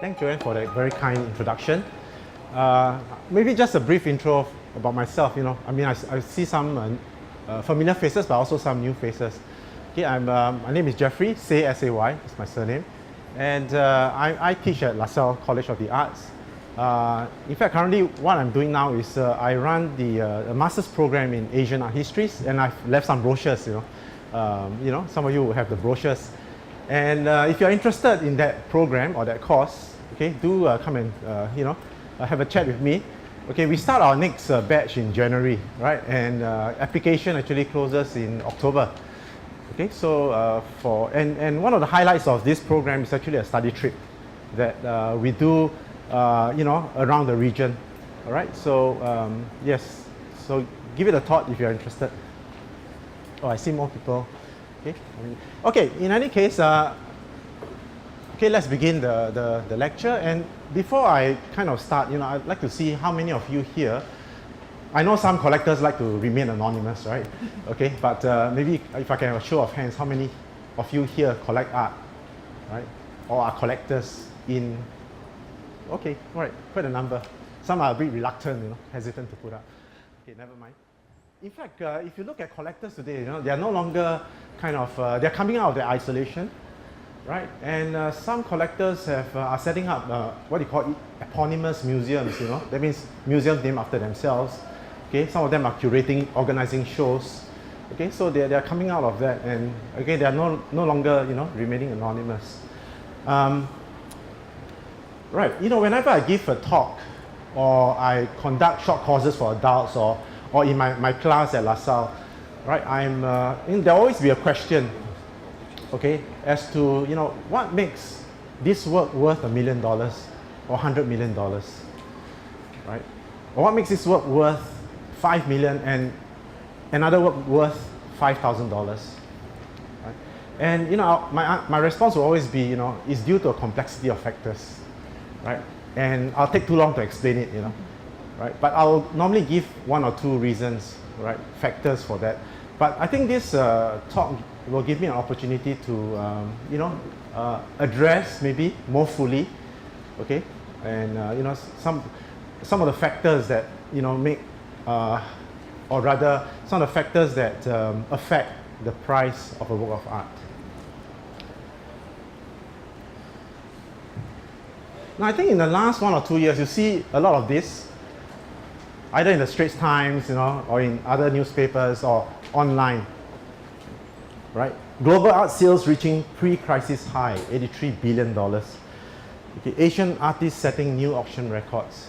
Thanks, Joanne, for that very kind introduction. Maybe just a brief intro about myself. I see some familiar faces, but also some new faces. Okay, my name is Jeffrey, Say, S-A-Y, is my surname. And I teach at LaSalle College of the Arts. In fact, currently what I'm doing now is I run the master's program in Asian art histories, and I've left some brochures, some of you will have the brochures. And if you're interested in that program or that course, okay, do come and have a chat with me. Okay, we start our next batch in January, right? And application actually closes in October. Okay, so and one of the highlights of this program is actually a study trip that we do, around the region. All right, so yes, so give it a thought if you're interested. Oh, I see more people. Okay, in any case, okay, let's begin the lecture. And before I kind of start, I'd like to see how many of you here. I know some collectors like to remain anonymous, right? Okay, but maybe if I can have a show of hands, how many of you here collect art, right? Or are collectors in? Okay, all right, quite a number. Some are a bit reluctant, hesitant to put up. Okay, never mind. In fact, if you look at collectors today, they are no longer they're coming out of their isolation, right? And some collectors are setting up what you call eponymous museums, That means museums named after themselves. Okay, some of them are curating, organizing shows. Okay, so they're coming out of that, and again, they are no longer, remaining anonymous. Right, whenever I give a talk or I conduct short courses for adults or in my class at LaSalle, right, there'll always be a question, okay, as to, what makes this work worth $1 million or $100 million, right? Or what makes this work worth $5 million and another work worth $5,000, right? And, my response will always be, it's due to a complexity of factors, right? And I'll take too long to explain it, right? But I'll normally give one or two reasons, right, factors for that. But I think this talk will give me an opportunity to, address maybe more fully, okay, and some of the factors that make, or rather, some of the factors that affect the price of a work of art. Now, I think in the last 1 or 2 years, you see a lot of this, either in the Straits Times, or in other newspapers or online, right? Global art sales reaching pre-crisis high, $83 billion. Okay, Asian artists setting new auction records.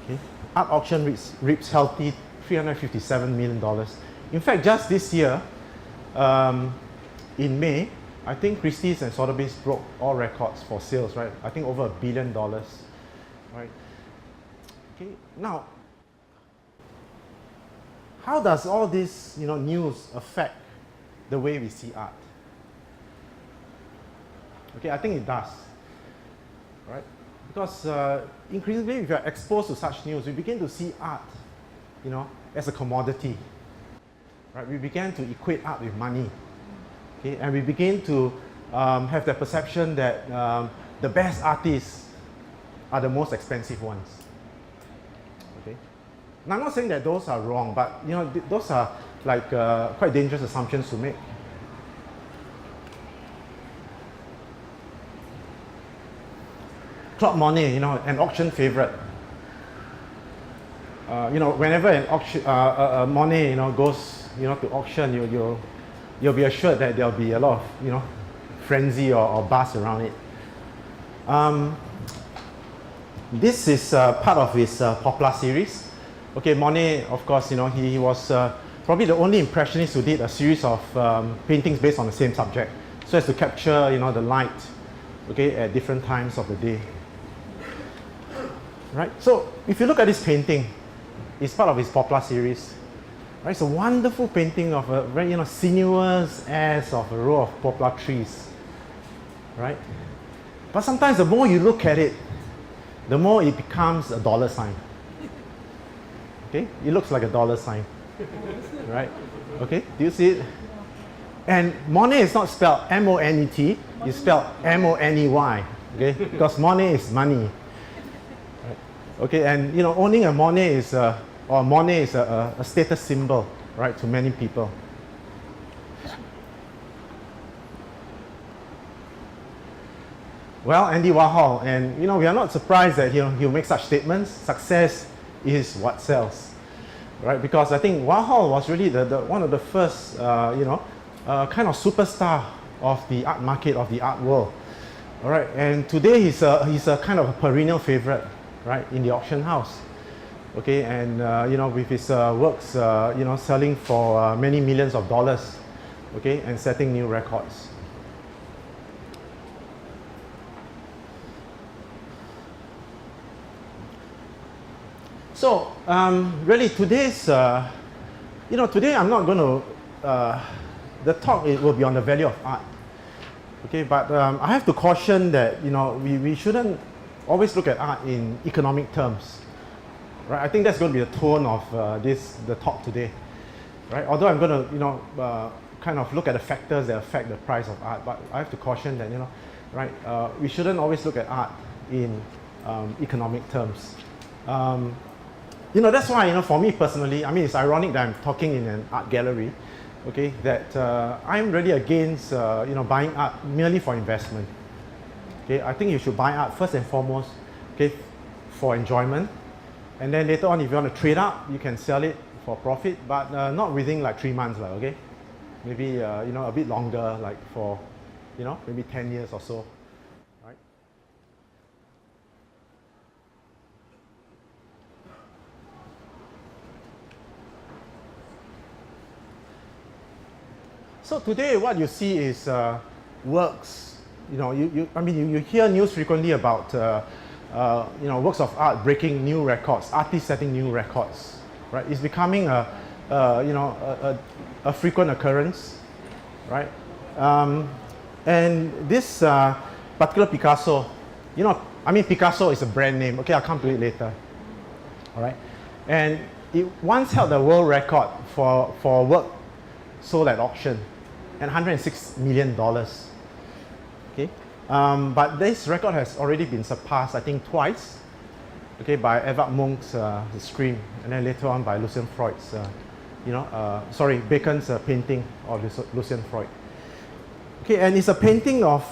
Okay, art auction reaps healthy $357 million. In fact, just this year, in May, I think Christie's and Sotheby's broke all records for sales, right? I think over $1 billion, right? Okay, now, how does all this, news affect the way we see art? Okay, I think it does, right? Because increasingly, if you're exposed to such news, we begin to see art, as a commodity, right? We began to equate art with money, okay? And we begin to have the perception that the best artists are the most expensive ones. Now, I'm not saying that those are wrong, but those are like quite dangerous assumptions to make. Claude Monet, an auction favorite. Whenever an auction, Monet, goes, to auction, you'll be assured that there'll be a lot of, frenzy or buzz around it. This is part of his Poplar series. Okay, Monet, of course, he was probably the only impressionist who did a series of paintings based on the same subject, so as to capture, the light, okay, at different times of the day. Right. So if you look at this painting, it's part of his Poplar series. Right. It's a wonderful painting of a very, sinuous ass of a row of poplar trees. Right. But sometimes the more you look at it, the more it becomes a dollar sign. Okay, it looks like a dollar sign, right? Okay, do you see it? And Monet is not spelled M-O-N-E-T, it's spelled M-O-N-E-Y. okay? Because Monet is money. Right? Okay, and owning a Monet is a status symbol, right, to many people. Well, Andy Warhol, and we are not surprised that he'll make such statements. Success is what sells, right? Because I think Warhol was really the one of the first, kind of superstar of the art market, of the art world. All right, and today he's a kind of a perennial favorite, right, in the auction house. Okay, and with his works, selling for many millions of dollars, okay, and setting new records. So really today's, today I'm not going to, the talk will be on the value of art. Okay, but I have to caution that we shouldn't always look at art in economic terms, right? I think that's going to be the tone of the talk today, right? Although I'm going to kind of look at the factors that affect the price of art, but I have to caution that right, we shouldn't always look at art in economic terms. That's why for me personally, I mean, it's ironic that I'm talking in an art gallery. Okay, that I'm really against buying art merely for investment. Okay, I think you should buy art first and foremost, okay, for enjoyment, and then later on, if you want to trade up, you can sell it for profit, but not within like 3 months, okay. Maybe a bit longer, like for maybe 10 years or so, right? So today, what you see is works. You hear news frequently about works of art breaking new records, artists setting new records. Right? It's becoming a frequent occurrence, right? And this particular Picasso, Picasso is a brand name. Okay, I'll come to it later. All right, and it once held the world record for work sold at auction, and $106 million. Okay, but this record has already been surpassed, I think, twice. Okay, by Edvard Munch's The Scream, and then later on by Lucian Freud's, Bacon's painting of Lucian Freud. Okay, and it's a painting of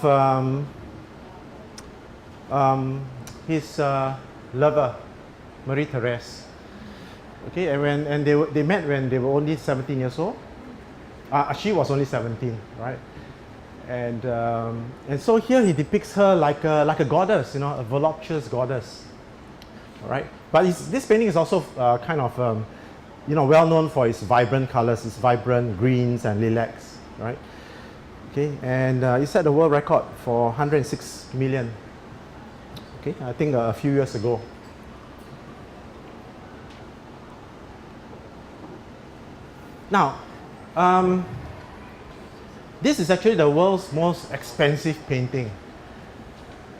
his lover, Marie-Thérèse. Okay, and they met when they were only 17 years old. She was only 17, right? And so here he depicts her like a goddess, a voluptuous goddess, right? But this painting is also kind of well known for its vibrant colors, its vibrant greens and lilacs, right? Okay, and he set the world record for 106 million. Okay, I think a few years ago. Now, this is actually the world's most expensive painting,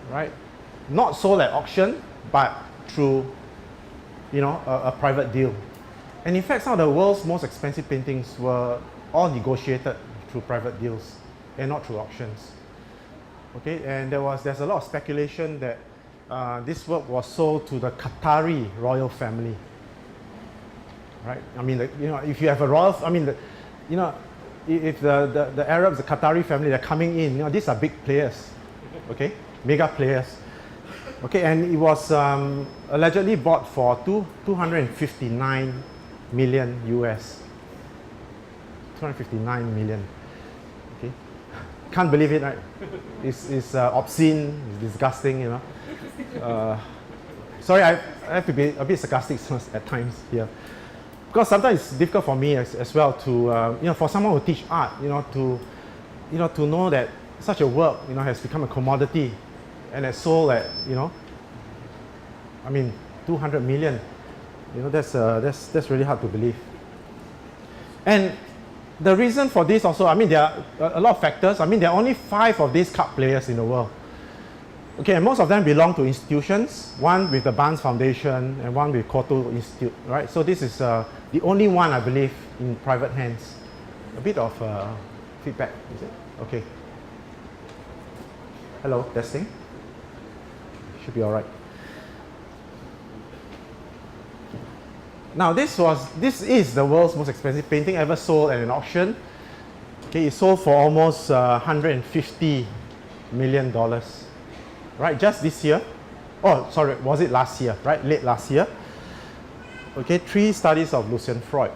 right? Not sold at auction, but through, a private deal. And in fact, some of the world's most expensive paintings were all negotiated through private deals and not through auctions. Okay, and there's a lot of speculation that this work was sold to the Qatari royal family. Right? I mean, if you have a royal, if the Arabs, the Qatari family, they're coming in, these are big players, okay, mega players. Okay, and it was allegedly bought for 259 million US. 259 million. Okay, can't believe it, right? It's obscene, it's disgusting, Sorry, I have to be a bit sarcastic at times here. Because sometimes it's difficult for me as well to, for someone who teach art, to know that such a work, has become a commodity and it's sold at, 200 million. That's really hard to believe. And the reason for this also, there are a lot of factors. There are only 5 of these card players in the world. Okay, and most of them belong to institutions, one with the Barnes Foundation and one with Cotto Institute, right? So this is the only one, I believe, in private hands. A bit of feedback, is it? Okay. Hello, testing. should be all right. Now this is the world's most expensive painting ever sold at an auction. Okay, it sold for almost $150 million, right? Just this year. Oh, sorry, was it last year? Right, late last year. Okay, 3 studies of Lucian Freud.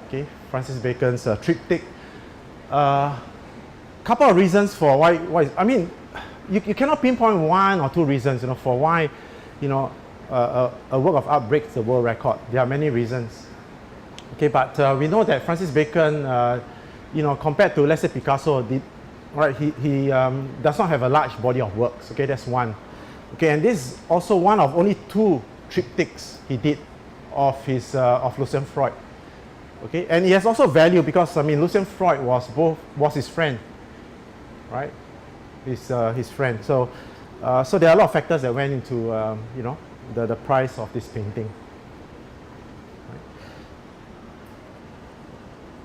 Okay, Francis Bacon's triptych. Couple of reasons for why. I mean, you cannot pinpoint 1 or 2 reasons, for why, a work of art breaks the world record. There are many reasons. Okay, but we know that Francis Bacon, compared to, let's say, Picasso, he does not have a large body of works. Okay, that's one. Okay, and this is also one of only 2 triptychs he did of Lucian Freud. Okay, and he has also value because Lucian Freud was his friend, right? His friend. So so there are a lot of factors that went into the price of this painting. Right?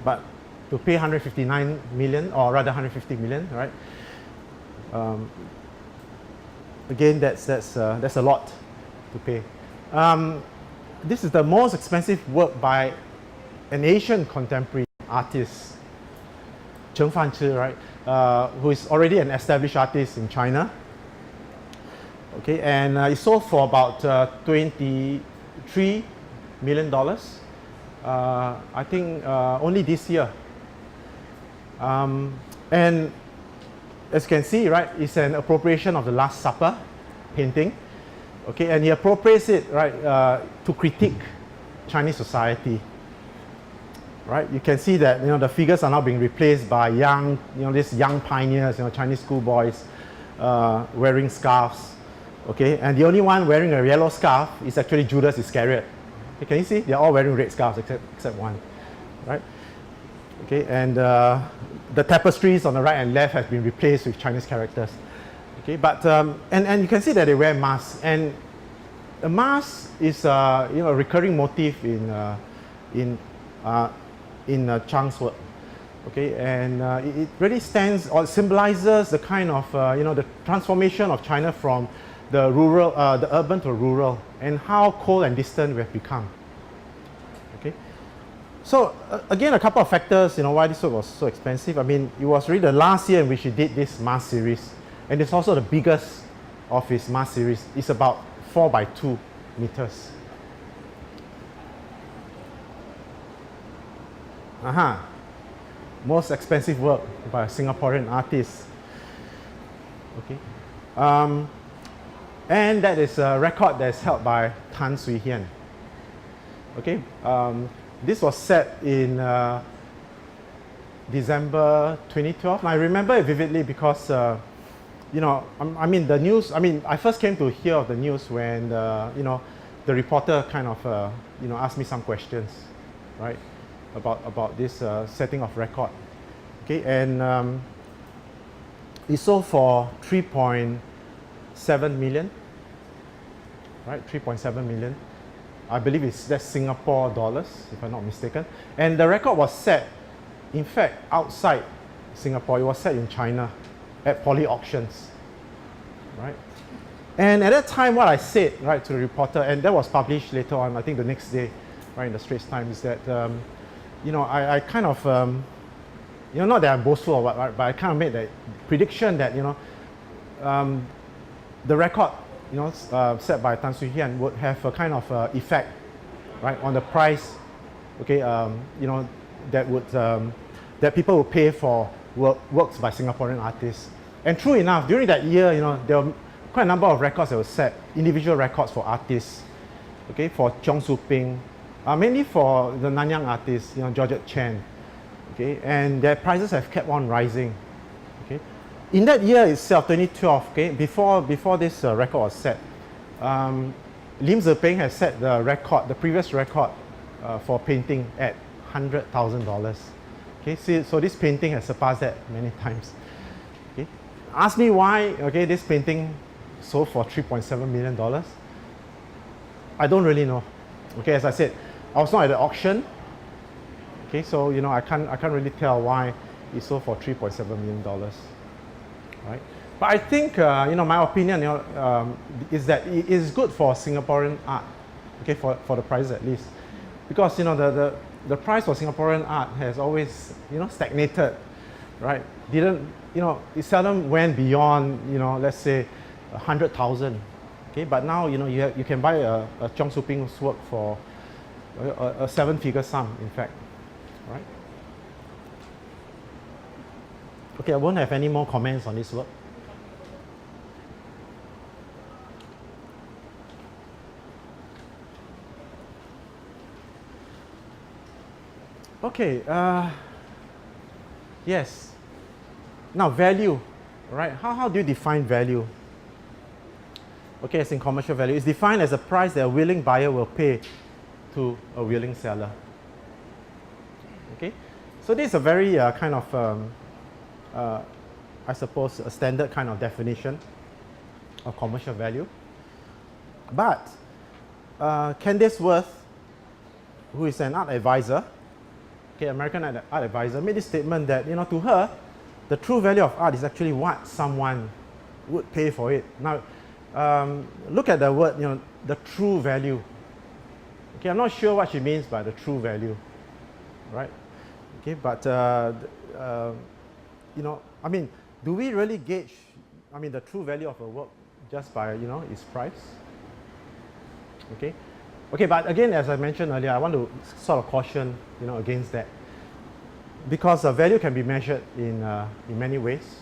But to pay 159 million, or rather 150 million, right? Again, that's a lot to pay. This is the most expensive work by an Asian contemporary artist, Cheng Fanchi, right? Who is already an established artist in China. Okay, and it sold for about $23 million. I think only this year. And as you can see, right, it's an appropriation of the Last Supper painting. Okay, and he appropriates it, right, to critique Chinese society. Right, you can see that the figures are now being replaced by these young pioneers, Chinese schoolboys wearing scarves. Okay, and the only one wearing a yellow scarf is actually Judas Iscariot. Okay, can you see? They're all wearing red scarves except one, right? Okay, and the tapestries on the right and left have been replaced with Chinese characters. Okay, but and you can see that they wear masks, and the mask is a recurring motif in Chang's work. Okay, and it really stands or symbolizes the kind of the transformation of China from the rural, the urban to rural, and how cold and distant we have become. Okay, so again, a couple of factors, why this work was so expensive. I mean, it was really the last year in which he did this mask series, and it's also the biggest of his mask series. It's about 4 by 2 meters. Most expensive work by a Singaporean artist. Okay, and that is a record that is held by Tan Swie Hian. Okay, this was set in December 2012. I remember it vividly because the news. I first came to hear of the news when the reporter kind of asked me some questions, right, about this setting of record. Okay, and it sold for 3.7 million, right? 3.7 million. I believe that's Singapore dollars, if I'm not mistaken. And the record was set, in fact, outside Singapore. It was set in China at Poly Auctions, right? And at that time, what I said, right, to the reporter, and that was published later on, I think the next day, right, in the Straits Times, is that I kind of not that I'm boastful or what, right, but I kind of made that prediction that the record set by Tan Swie Hian would have a kind of effect, right, on the price. Okay, that would that people would pay for works by Singaporean artists. And true enough, during that year, there were quite a number of records that were set, individual records for artists. Okay, for Cheong Soo Ping, mainly for the Nanyang artists, Georgette Chen. Okay, and their prices have kept on rising. Okay, in that year itself, 2012, okay, before this record was set, Lim Zepeng has set the previous record for painting at $100,000. Okay, so this painting has surpassed that many times. Okay, ask me why. Okay, this painting sold for $3.7 million. I don't really know. Okay, as I said, I was not at the auction. Okay, so I can't really tell why it sold for $3.7 million. Right? But I think, my opinion, is that it is good for Singaporean art, okay, for the price at least, because the price for Singaporean art has always stagnated, right? It seldom went beyond let's say 100,000, okay. But now you can buy a Cheong Soo Ping's work for a seven-figure sum, in fact, right? Okay, I won't have any more comments on this work. Okay, yes. Now value, right? How do you define value? Okay, as in commercial value, it's defined as a price that a willing buyer will pay to a willing seller. Okay, so this is a very kind of, I suppose, a standard kind of definition of commercial value. But Candace Worth, who is an art advisor, okay, American art advisor, made this statement that to her, the true value of art is actually what someone would pay for it. Now, look at the word, the true value. Okay, I'm not sure what she means by the true value, right? Okay, but I mean, do we really gauge, the true value of a work just by its price? Okay, but again, as I mentioned earlier, I want to sort of caution against that, because value can be measured in many ways,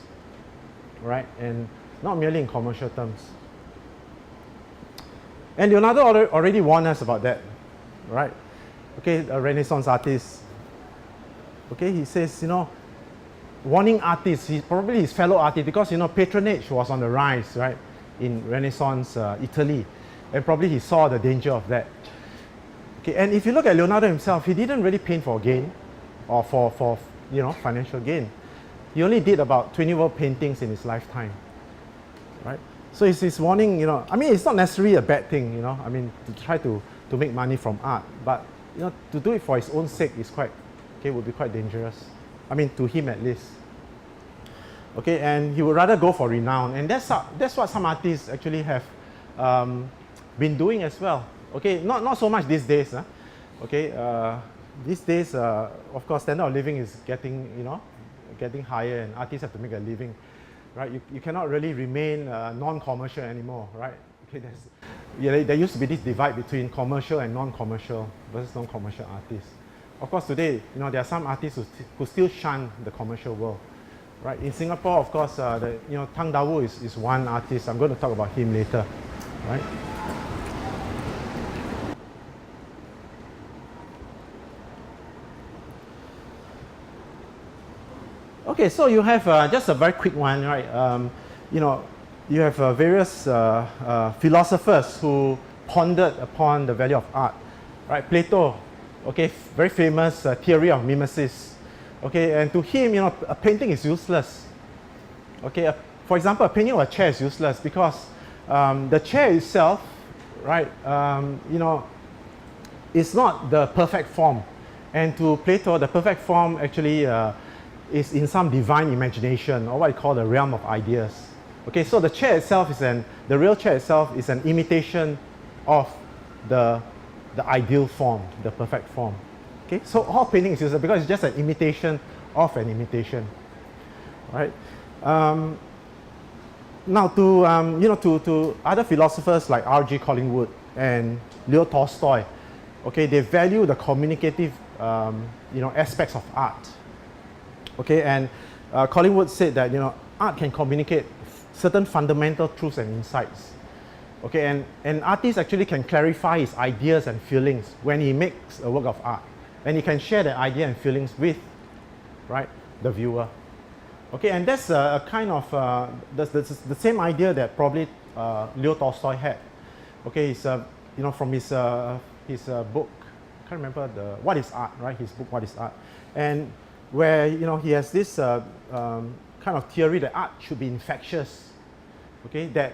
right? And not merely in commercial terms. And Leonardo already warned us about that, right? Okay, a Renaissance artist. Okay, he says, warning artists, probably his fellow artists, because patronage was on the rise, right, in Renaissance Italy, and probably he saw the danger of that. Okay, and if you look at Leonardo himself, he didn't really paint for gain, or for financial gain. He only did about 20 world paintings in his lifetime, right? So it's his warning, it's not necessarily a bad thing, to try to make money from art, but to do it for his own sake is would be quite dangerous. To him at least. Okay, and he would rather go for renown, and that's what some artists actually have been doing as well. Okay, not so much these days. Huh? Okay, these days, of course, standard of living is getting higher, and artists have to make a living, right? You cannot really remain non-commercial anymore, right? Okay, there used to be this divide between commercial and non-commercial versus non-commercial artists. Of course, today, there are some artists who still shun the commercial world, right? In Singapore, of course, Tang Da Wu is one artist. I'm going to talk about him later, right? Okay, so you have just a very quick one, right? You have various philosophers who pondered upon the value of art, right? Plato, okay, very famous theory of mimesis. Okay, and to him, a painting is useless. Okay, for example, a painting of a chair is useless because the chair itself, right, is not the perfect form. And to Plato, the perfect form actually is in some divine imagination, or what you call the realm of ideas. Okay, so the chair itself the real chair itself is an imitation of the ideal form, the perfect form. Okay, so all painting is useless because it's just an imitation of an imitation, right? Now to other philosophers like R.G. Collingwood and Leo Tolstoy, okay, they value the communicative aspects of art. Okay, and Collingwood said that art can communicate certain fundamental truths and insights. Okay, and an artist actually can clarify his ideas and feelings when he makes a work of art, and he can share the idea and feelings with, right, the viewer. Okay, and that's a kind of the same idea that probably Leo Tolstoy had. Okay, it's from his book, I can't remember What is Art, right? His book What is Art, and where he has this kind of theory that art should be infectious. Okay, that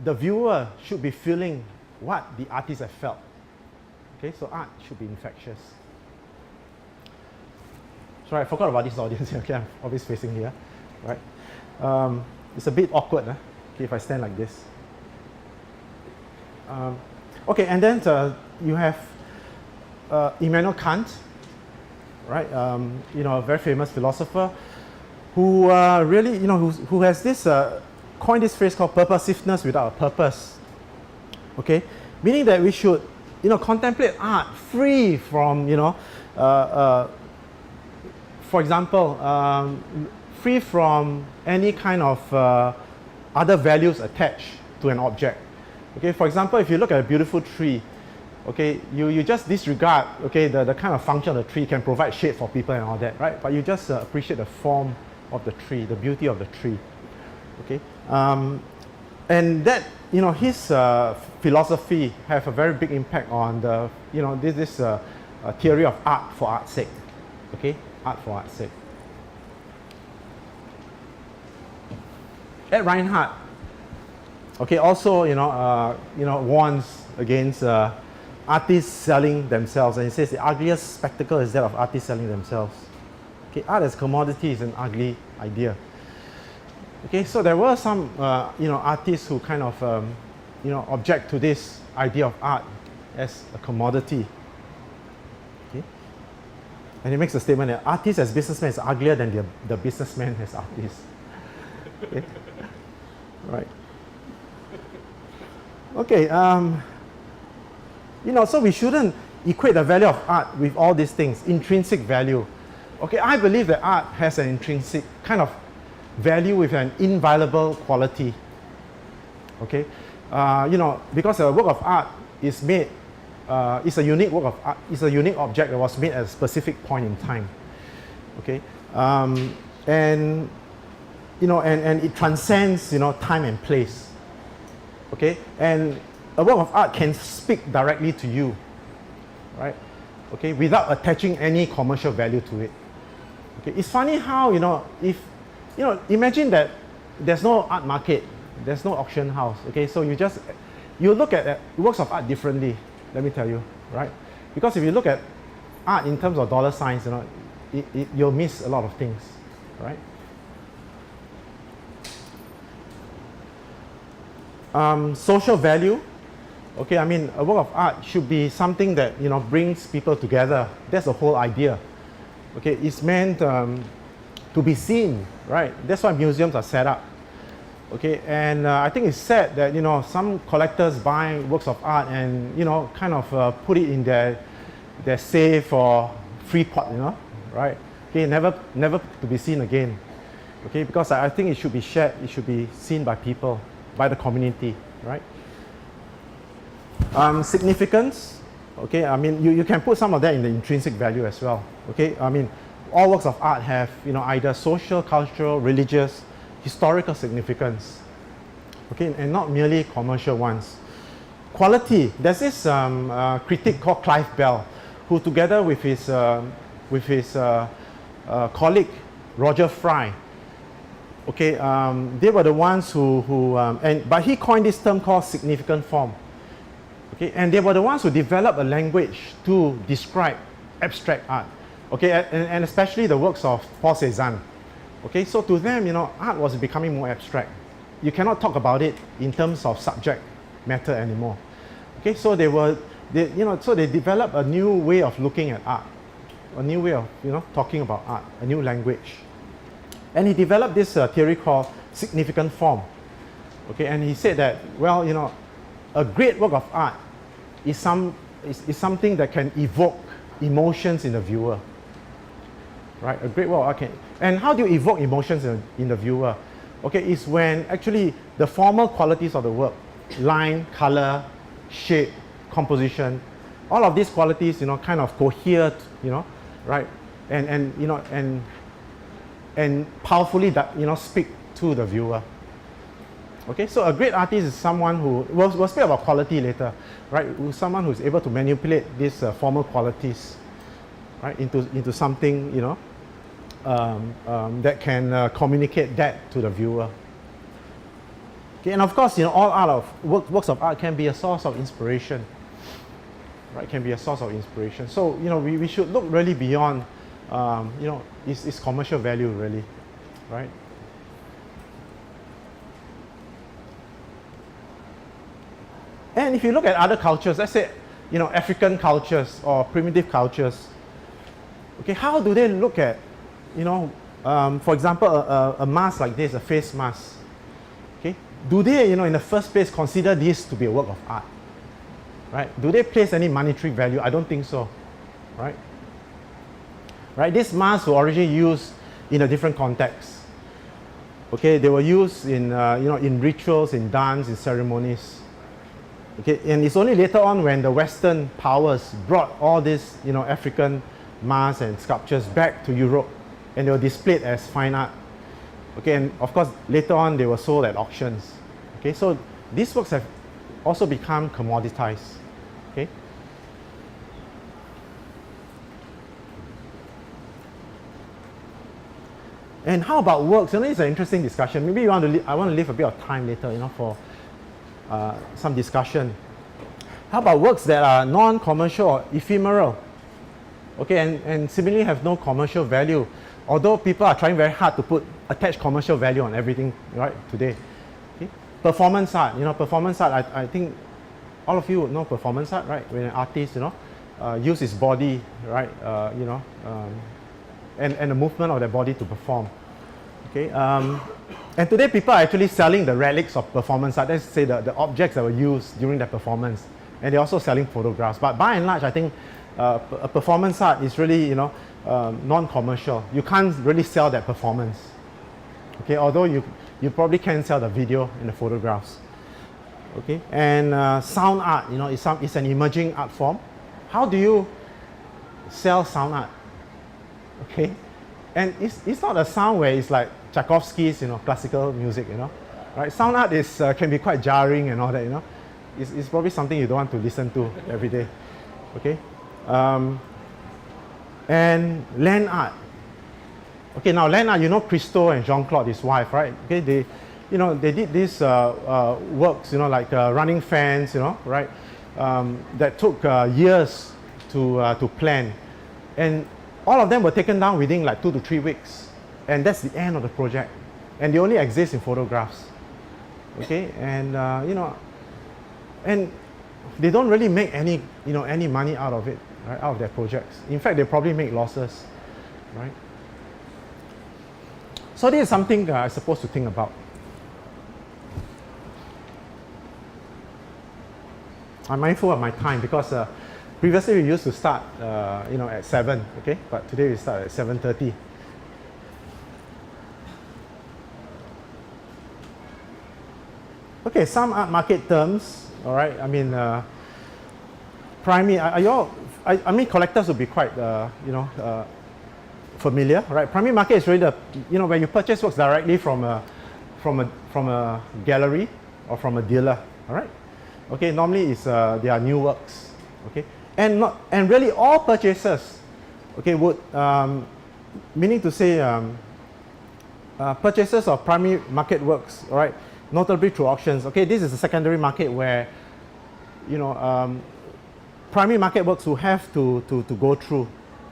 the viewer should be feeling what the artist has felt. Okay, so art should be infectious. Sorry, I forgot about this audience. Okay, I'm always facing here, right? It's a bit awkward, okay, if I stand like this. Okay, and then you have Immanuel Kant, right? You know, a very famous philosopher who really, you know, who has this coined this phrase called purposiveness without a purpose. Okay, meaning that we should, you know, contemplate art free from, you know, for example, free from any kind of other values attached to an object. Okay, for example, if you look at a beautiful tree, okay, you just disregard, okay, the kind of function of the tree can provide shade for people and all that, right? But you just appreciate the form of the tree, the beauty of the tree, okay? And that, you know, his philosophy have a very big impact on the, you know, this theory of art for art's sake, okay? Art for art's sake. Ed Reinhardt, okay, also, you know, warns against artists selling themselves, and he says the ugliest spectacle is that of artists selling themselves. Okay, art as commodity is an ugly idea. Okay, so there were some, you know, artists who kind of, you know, object to this idea of art as a commodity. Okay, and he makes a statement that artists as businessmen is uglier than the businessman as artists. Okay, right. Okay, you know, so we shouldn't equate the value of art with all these things, intrinsic value. Okay, I believe that art has an intrinsic kind of value with an inviolable quality. Okay, you know, because a work of art is made, it's a unique work of art, it's a unique object that was made at a specific point in time. Okay, and you know, and it transcends, you know, time and place. Okay, and a work of art can speak directly to you, right? Okay, without attaching any commercial value to it. Okay, it's funny how, you know, if, you know, imagine that there's no art market, there's no auction house. Okay, so you look at works of art differently. Let me tell you, right? Because if you look at art in terms of dollar signs, you know, you'll miss a lot of things, right? Social value. Okay, I mean, a work of art should be something that, you know, brings people together. That's the whole idea. Okay, it's meant to be seen, right? That's why museums are set up. Okay, and I think it's sad that, you know, some collectors buy works of art and, you know, kind of put it in their safe or free pot, you know, right? Okay, never to be seen again. Okay, because I think it should be shared, it should be seen by people, by the community, right? Significance, okay, I mean, you can put some of that in the intrinsic value as well, okay? I mean, all works of art have, you know, either social, cultural, religious, historical significance, okay, and not merely commercial ones. Quality, there's this critic called Clive Bell, who together with his colleague, Roger Fry, okay, they were the ones but he coined this term called significant form. Okay, and they were the ones who developed a language to describe abstract art. Okay, and especially the works of Paul Cézanne. Okay, so to them, you know, art was becoming more abstract. You cannot talk about it in terms of subject matter anymore. Okay, so they developed a new way of looking at art, a new way of, you know, talking about art, a new language. And he developed this theory called significant form. Okay, and he said that, well, you know, a great work of art is something that can evoke emotions in the viewer. Right, a great work of art can. And how do you evoke emotions in the viewer? Okay, it's when actually the formal qualities of the work, line, color, shape, composition, all of these qualities, you know, kind of cohere, you know, right, and you know, and powerfully, you know, speak to the viewer. Okay, so a great artist is someone who, we'll speak about quality later, right? Someone who's able to manipulate these formal qualities, right, into something, you know, that can communicate that to the viewer. Okay, and of course, you know, all art of works of art can be a source of inspiration, right? Can be a source of inspiration. So, you know, we should look really beyond, you know, its commercial value, really, right? And if you look at other cultures, let's say, African cultures or primitive cultures, okay, how do they look at, for example, a mask like this, a face mask? Okay, do they, in the first place, consider this to be a work of art? Right? Do they place any monetary value? I don't think so. Right? Right? These masks were originally used in a different context. Okay, they were used in, in rituals, in dance, in ceremonies. Okay, and it's only later on when the Western powers brought all these, African masks and sculptures back to Europe, and they were displayed as fine art. Okay, and of course later on they were sold at auctions. Okay, so these works have also become commoditized. Okay. And how about works? It's an interesting discussion. Maybe I want to leave a bit of time later, for some discussion. How about works that are non-commercial or ephemeral? Okay, and similarly have no commercial value. Although people are trying very hard to attach commercial value on everything, right, today. Okay? Performance art, performance art, I think all of you would know performance art, right? When an artist, use his body, right, and the movement of their body to perform. Okay, and today people are actually selling the relics of performance art. Let's say the objects that were used during that performance, and they're also selling photographs. But by and large, I think a performance art is really, non-commercial. You can't really sell that performance. Okay, although you probably can sell the video and the photographs. Okay, and sound art, it's an emerging art form. How do you sell sound art? Okay, and it's not a sound where it's like Tchaikovsky's, classical music, right? Sound art can be quite jarring and all that, It's probably something you don't want to listen to every day. Okay, and land art. Okay, now land art, Christo and Jean-Claude, his wife, right? Okay, they did these works, like running fans, right? That took years to plan, and all of them were taken down within like 2 to 3 weeks, and that's the end of the project, and they only exist in photographs. Okay, and and they don't really make any any money out of it, right, out of their projects. In fact, they probably make losses, right? So this is something I'm supposed to think about. I'm mindful of my time because previously we used to start at 7, okay, but today we start at 7:30. Okay, some art market terms. All right, I mean, primary. I mean, collectors will be quite familiar, right? Primary market is really the when you purchase works directly from a gallery or from a dealer. All right. Okay, normally they are new works. Okay, and really all purchasers, okay, would meaning to say purchasers of primary market works, all right, notably through auctions. Okay, this is a secondary market where primary market works will have to go through,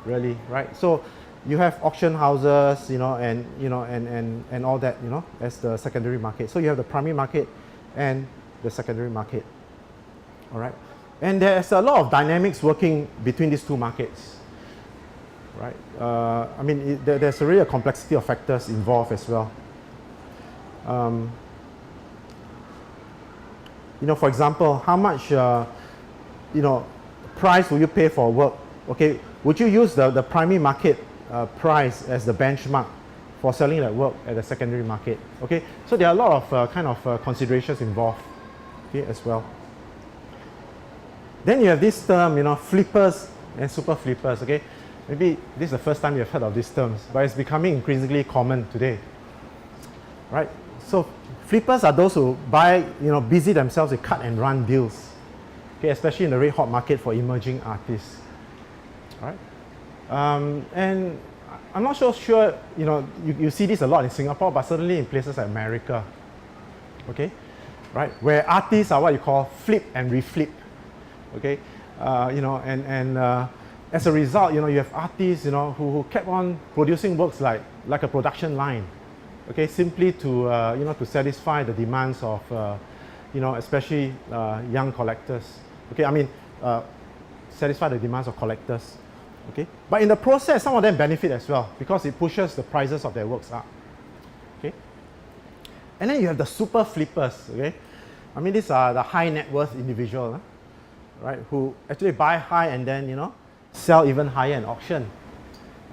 really, right? So you have auction houses, and all that, as the secondary market. So you have the primary market and the secondary market. All right, and there's a lot of dynamics working between these two markets, right? I mean, there's really a complexity of factors involved as well. For example, how much price will you pay for work? Okay, would you use the primary market price as the benchmark for selling that work at the secondary market? Okay, so there are a lot of considerations involved, okay, as well. Then you have this term, flippers and super flippers. Okay, maybe this is the first time you have heard of these terms, but it's becoming increasingly common today, right? So flippers are those who busy themselves with cut and run deals, okay, especially in the red hot market for emerging artists. All right, and I'm not so sure, you see this a lot in Singapore, but certainly in places like America, okay, right, where artists are what you call flip and reflip, okay, as a result, you have artists, who kept on producing works like a production line, okay, simply to to satisfy the demands of you know, especially young collectors. Okay, I mean, satisfy the demands of collectors. Okay, but in the process, some of them benefit as well because it pushes the prices of their works up. Okay, and then you have the super flippers. Okay, I mean, these are the high net worth individual, right, who actually buy high and then, you know, sell even higher in auction.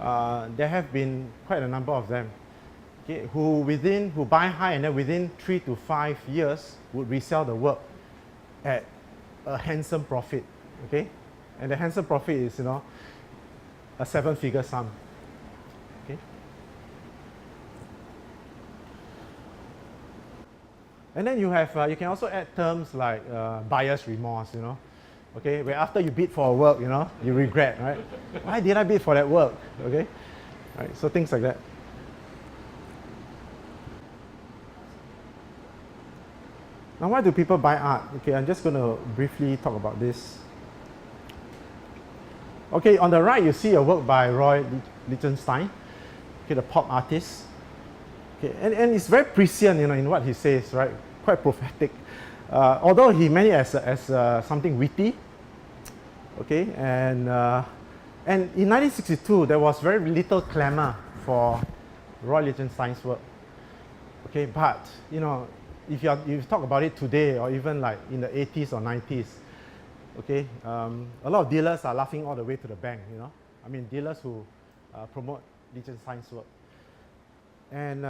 There have been quite a number of them, okay, who buy high and then within 3 to 5 years would resell the work at a handsome profit. Okay, and the handsome profit is, you know, a 7-figure sum. Okay, and then you have you can also add terms like buyer's remorse. You know, okay, where after you bid for a work, you know, you regret, right? Why did I bid for that work? Okay, right, so things like that. Now, why do people buy art? Okay, I'm just going to briefly talk about this. Okay, on the right you see a work by Roy Lichtenstein, okay, the pop artist. Okay, and it's very prescient, you know, in what he says, right? Quite prophetic. Although he meant it as something witty. Okay, and in 1962 there was very little clamor for Roy Lichtenstein's work. Okay, but you know, if you talk about it today or even like in the 80s or 90s, okay, a lot of dealers are laughing all the way to the bank, you know. I mean, dealers who promote Lichtenstein's work. And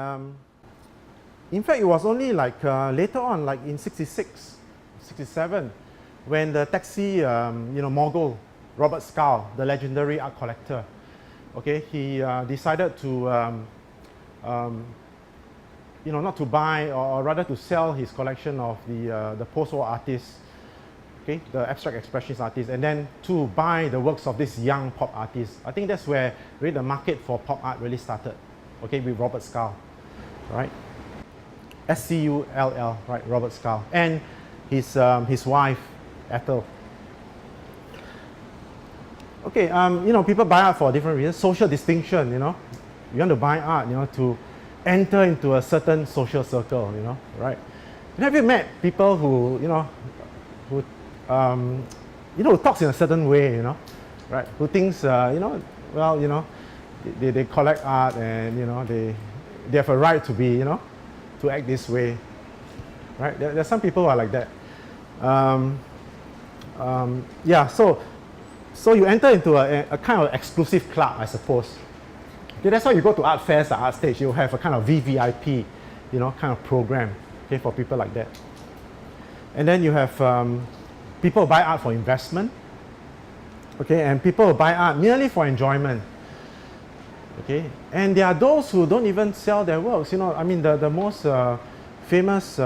in fact, it was only like later on, like in 66, 67, when the taxi, you know, mogul, Robert Scull, the legendary art collector, okay, he decided to, you know, not to buy or rather to sell his collection of the post-war artists, okay, the abstract expressionist artists, and then to buy the works of this young pop artist. I think that's where really the market for pop art really started, okay, with Robert Scull, right? S-C-U-L-L, right, Robert Scull, and his wife, Ethel. Okay, you know, people buy art for different reasons. Social distinction, you know, you want to buy art, you know, to enter into a certain social circle, you know, right? And have you met people who, you know, who talks in a certain way, you know, right? Who thinks, you know, well, you know, they collect art and, you know, they have a right to be, you know, to act this way, right? There are some people who are like that. Yeah, so you enter into a kind of exclusive club, I suppose. Okay, that's why you go to art fairs at ArtStage, you have a kind of VVIP, you know, kind of program, okay, for people like that. And then you have people who buy art for investment, okay, and people who buy art merely for enjoyment, okay. And there are those who don't even sell their works, you know. I mean, the most famous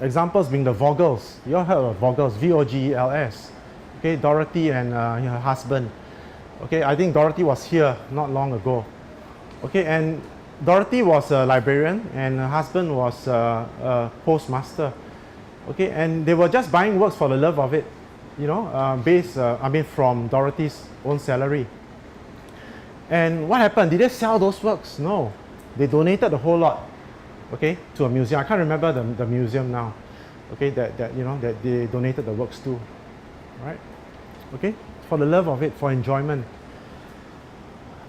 examples being the Vogels. You all heard of Vogels, V-O-G-E-L-S, okay, Dorothy and her husband. Okay, I think Dorothy was here not long ago. Okay, and Dorothy was a librarian and her husband was a postmaster. Okay, and they were just buying works for the love of it, you know, I mean, from Dorothy's own salary. And what happened? Did they sell those works? No, they donated the whole lot, okay, to a museum. I can't remember the museum now, okay, that you know, that they donated the works to, right? Okay, for the love of it, for enjoyment.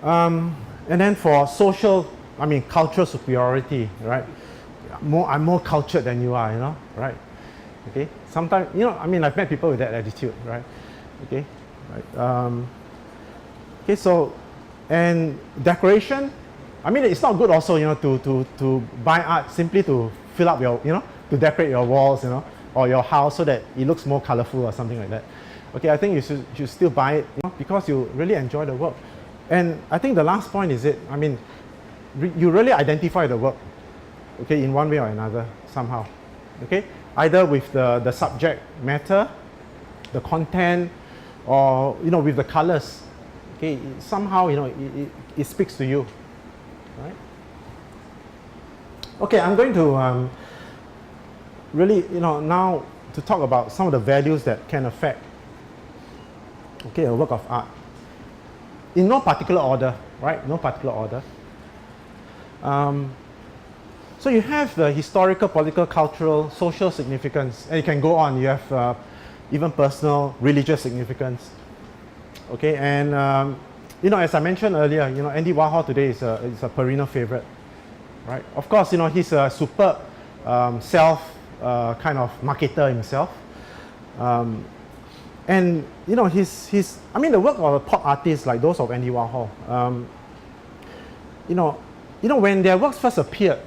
And then for social, I mean, cultural superiority, right? I'm more cultured than you are, you know, right? Okay, sometimes, you know, I mean, I've met people with that attitude, right? Okay, right. Okay, so, and decoration, I mean, it's not good also, you know, to buy art simply to fill up your, you know, to decorate your walls, you know, or your house so that it looks more colorful or something like that. Okay, I think you should still buy it, you know, because you really enjoy the work. And I think the last point is it, I mean, you really identify the work, okay, in one way or another, somehow, okay? Either with the subject matter, the content, or, you know, with the colors, okay? Somehow, you know, it speaks to you, right? Okay, I'm going to really, you know, now to talk about some of the values that can affect, okay, a work of art. In no particular order, right? No particular order. So you have the historical, political, cultural, social significance, and you can go on. You have even personal, religious significance. Okay, and you know, as I mentioned earlier, you know, Andy Warhol today is a perennial favorite, right? Of course, you know, he's a superb self kind of marketer himself. And you know, I mean, the work of pop artists like those of Andy Warhol, you know, when their works first appeared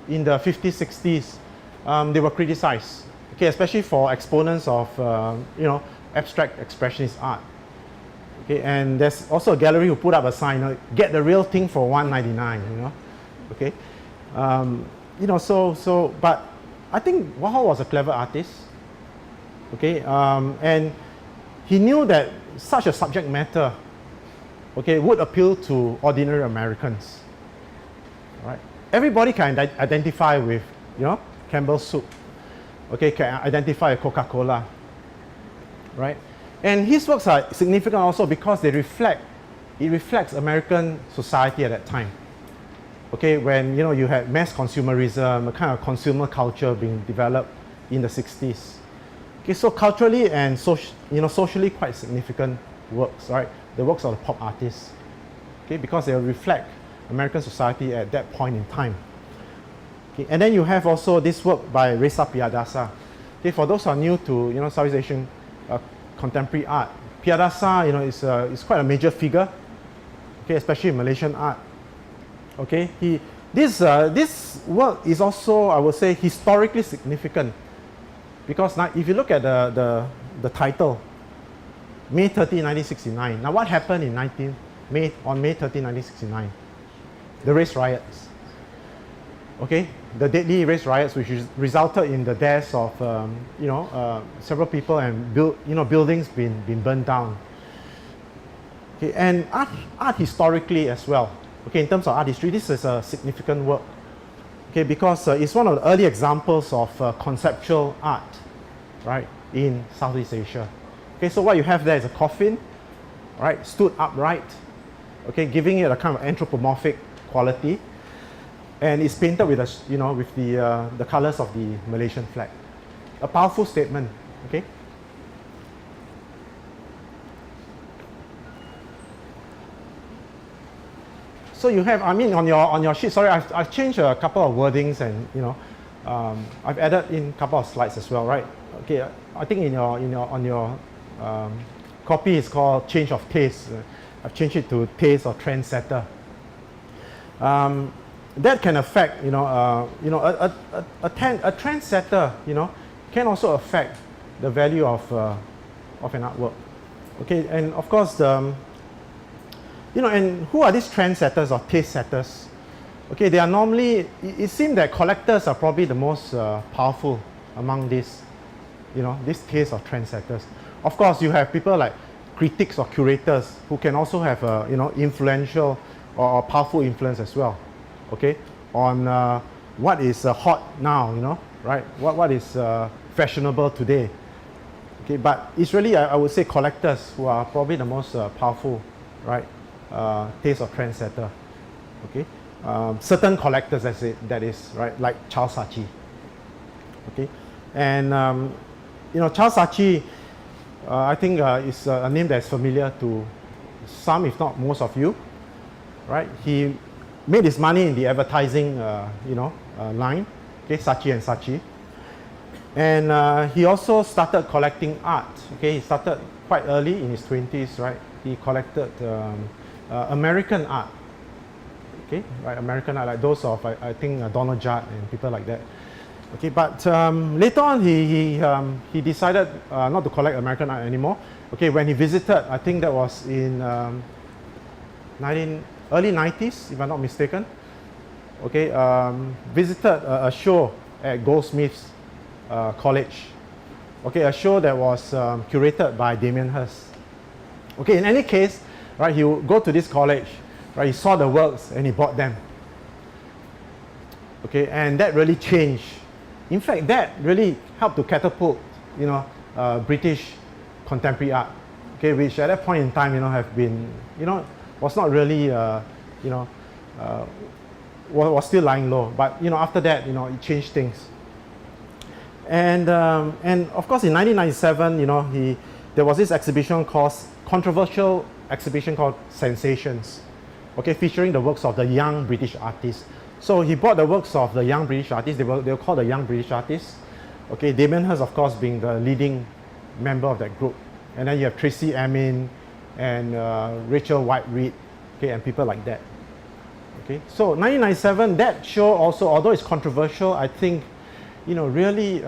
in the 50s, 60s, they were criticized, okay, especially for exponents of, you know, abstract expressionist art. Okay, and there's also a gallery who put up a sign, you know, get the real thing for $1.99, you know, okay. You know, but I think Warhol was a clever artist, okay, and he knew that such a subject matter, okay, would appeal to ordinary Americans, right? Everybody can identify with, you know, Campbell's soup, okay, can identify with Coca-Cola, right? And his works are significant also because it reflects American society at that time, okay, when, you know, you had mass consumerism, a kind of consumer culture being developed in the 60s. Okay, so culturally and socially quite significant works, right? The works of the pop artists, okay, because they reflect American society at that point in time. Okay, and then you have also this work by Reza Piyadasa. Okay, for those who are new to, you know, Southeast Asian contemporary art, Piyadasa, you know, is quite a major figure, okay, especially in Malaysian art. Okay, this work is also, I would say, historically significant. Because now, if you look at the title, May 30, 1969. Now, what happened on May 30, 1969? The race riots. Okay, the deadly race riots, which resulted in the deaths of you know, several people and buildings being burned down. Okay, and art historically as well. Okay, in terms of art history, this is a significant work. Okay, because it's one of the early examples of conceptual art, right, in Southeast Asia. Okay, so what you have there is a coffin, right, stood upright, okay, giving it a kind of anthropomorphic quality, and it's painted with with the colors of the Malaysian flag. A powerful statement. Okay. So you have, I mean, on your sheet. Sorry, I've changed a couple of wordings, and you know, I've added in a couple of slides as well, right? Okay, I think on your copy it's called change of taste. I've changed it to taste or trendsetter. That can affect, a trendsetter, can also affect the value of an artwork. Okay, and of course, and who are these trendsetters or taste setters? Okay, they are normally, it seems that collectors are probably the most powerful among these taste or trendsetters. Of course, you have people like critics or curators who can also have influential or powerful influence as well. Okay, on what is hot now, right? What is fashionable today? Okay, but it's really, I would say, collectors who are probably the most powerful, right? Taste or trendsetter. Okay, certain collectors, that is right, like Charles Saatchi. Okay, and Charles Saatchi, I think is a name that's familiar to some, if not most of you. Right, he made his money in the advertising, line. Okay, Saatchi and Saatchi, and he also started collecting art. Okay, he started quite early in his 20s. Right, he collected American art. Okay, right, American art, like those of I think Donald Judd and people like that. Okay, but later on he decided not to collect American art anymore. Okay, when he visited, I think that was in early 90s, if I'm not mistaken. Okay, visited a show at Goldsmiths College. Okay, a show that was curated by Damien Hirst. Okay, in any case, right, he would go to this college, right, he saw the works and he bought them. Okay, and that really changed. In fact, that really helped to catapult, British contemporary art. Okay, which at that point in time, have been, was not really, was still lying low. But after that, it changed things. And of course, in 1997, there was this exhibition controversial exhibition called Sensations, okay, featuring the works of the young British artists. So he bought the works of the young British artists. They were called the young British artists. Okay, Damien Hirst, of course, being the leading member of that group. And then you have Tracy Emin and Rachel White-Read, okay, and people like that. Okay, so 1997, that show also, although it's controversial, I think, really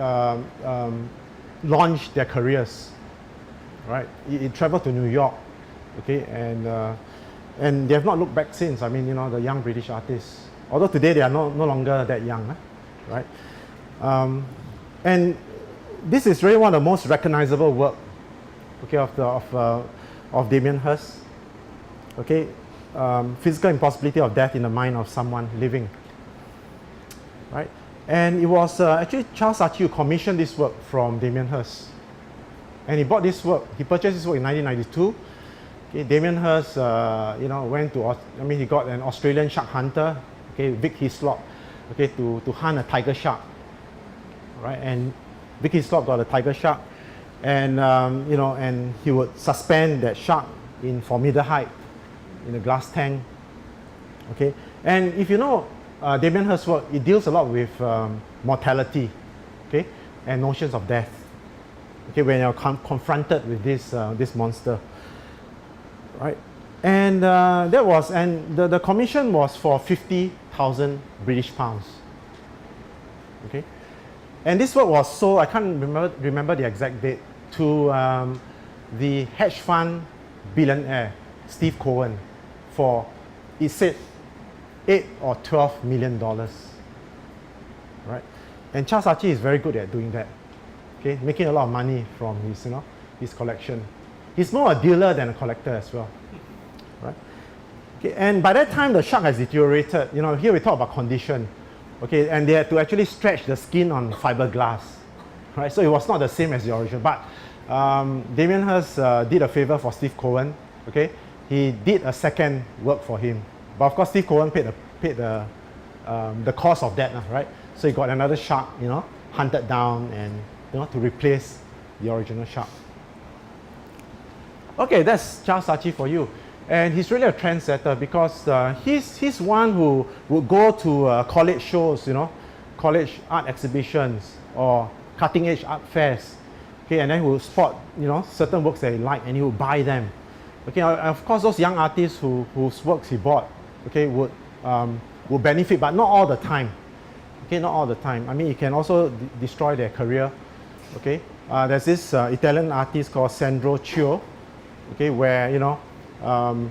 launched their careers, right? It traveled to New York, okay, and they have not looked back since. I mean, the young British artists, although today they are no longer that young, right? And this is really one of the most recognizable work, okay, of Damien Hirst, okay, Physical Impossibility of Death in the Mind of Someone Living, right? And it was actually Charles Saatchi who commissioned this work from Damien Hirst. And he bought this work, he purchased this work in 1992. Okay, Damien Hirst, went to, he got an Australian shark hunter, okay, Vic Hislop, okay, to hunt a tiger shark, right? And Vic Hislop got a tiger shark, and and he would suspend that shark in formaldehyde in a glass tank, okay. And if Damien Hirst's work, it deals a lot with mortality, okay, and notions of death, okay, when you're confronted with this monster, right? And the commission was for 50,000 British pounds, okay. And this work was sold, I can't remember the exact date, to the hedge fund billionaire Steve Cohen for, it said, $8 or $12 million, right? And Charles Saatchi is very good at doing that, okay, making a lot of money from his collection. He's more a dealer than a collector as well, right? Okay, and by that time the shark has deteriorated. Here we talk about condition, okay, and they had to actually stretch the skin on fiberglass, right? So it was not the same as the original. But Damien Hirst did a favor for Steve Cohen, okay. He did a second work for him. But of course, Steve Cohen paid the cost of that, right? So he got another shark, hunted down and to replace the original shark. Okay, that's Charles Saatchi for you, and he's really a trendsetter because he's one who would go to college shows, college art exhibitions or cutting-edge art fairs, okay, and then he will spot certain works that he liked and he will buy them. Okay, of course, those young artists whose works he bought, okay, would benefit, but not all the time. Okay, not all the time. I mean, it can also destroy their career. Okay, there's this Italian artist called Sandro Chio. Okay, where Charles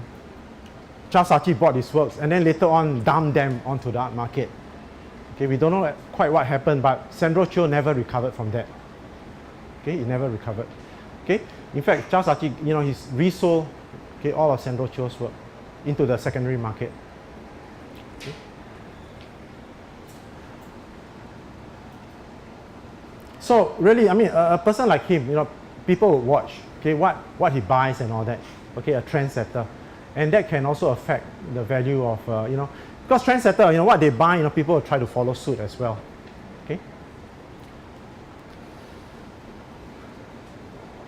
Saatchi bought his works and then later on dumped them onto the art market. Okay, we don't know quite what happened, but Sandro Chio never recovered from that. Okay, he never recovered. Okay, in fact, Charles Saatchi, he's resold, okay, all of Sandro Chio's work into the secondary market. Okay. So really, I mean, a person like him, people will watch, okay, what he buys and all that, okay, a trendsetter, and that can also affect the value of, because trendsetter, what they buy, people will try to follow suit as well, okay.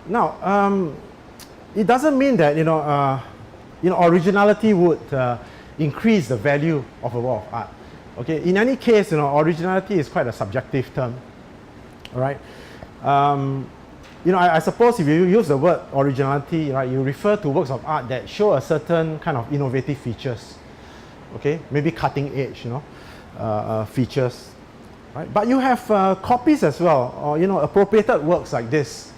Now, it doesn't mean that originality would increase the value of a work of art. Okay, in any case, originality is quite a subjective term. All right, I suppose if you use the word originality, right, you refer to works of art that show a certain kind of innovative features. Okay, maybe cutting edge, features. Right, but you have copies as well, or appropriated works like this.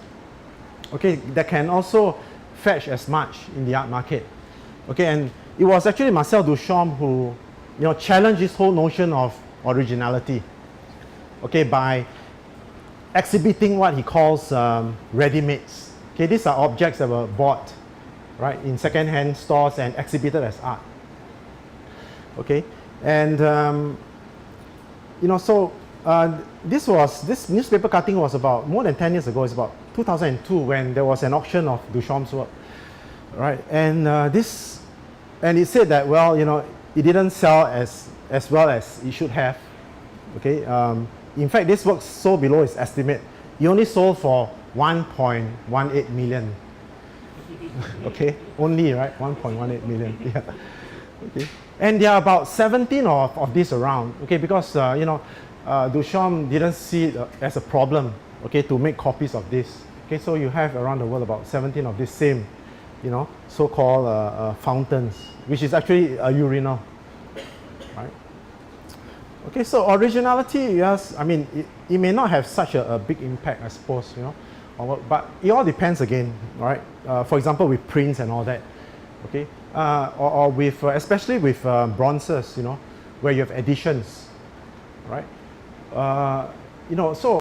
Okay, that can also fetch as much in the art market. Okay, and it was actually Marcel Duchamp who, challenged this whole notion of originality. Okay, by exhibiting what he calls ready-mades. Okay, these are objects that were bought, right, in second-hand stores and exhibited as art. Okay, and this newspaper cutting was about more than 10 years ago. It's about 2002 when there was an auction of Duchamp's work, right? And it said that, well, it didn't sell as well as it should have. Okay, in fact, this work sold below its estimate. It only sold for 1.18 million. Okay, only, right? 1.18 million. Yeah. Okay. And there are about 17 of these around. Okay, because Duchamp didn't see it as a problem. Okay, to make copies of this. Okay, so you have around the world about 17 of this same, so-called fountains, which is actually a urinal. Right. Okay, so originality, yes, I mean, it may not have such a big impact, I suppose, but it all depends again, right? For example, with prints and all that, okay? Or with, especially with bronzes, where you have additions, right? So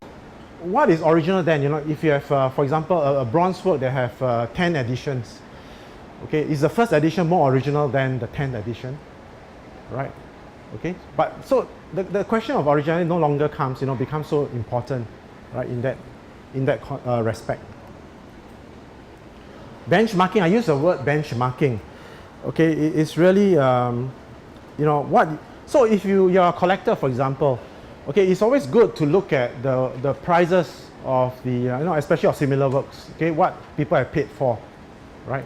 what is original then, if you have, for example, a bronze work that have 10 additions, okay? Is the first edition more original than the 10th edition, right? Okay, but so the question of originality no longer becomes so important, right? In that respect. Benchmarking. I use the word benchmarking. Okay, it's really what. So if you're a collector, for example, okay, it's always good to look at the prices of the especially of similar works. Okay, what people have paid for, right?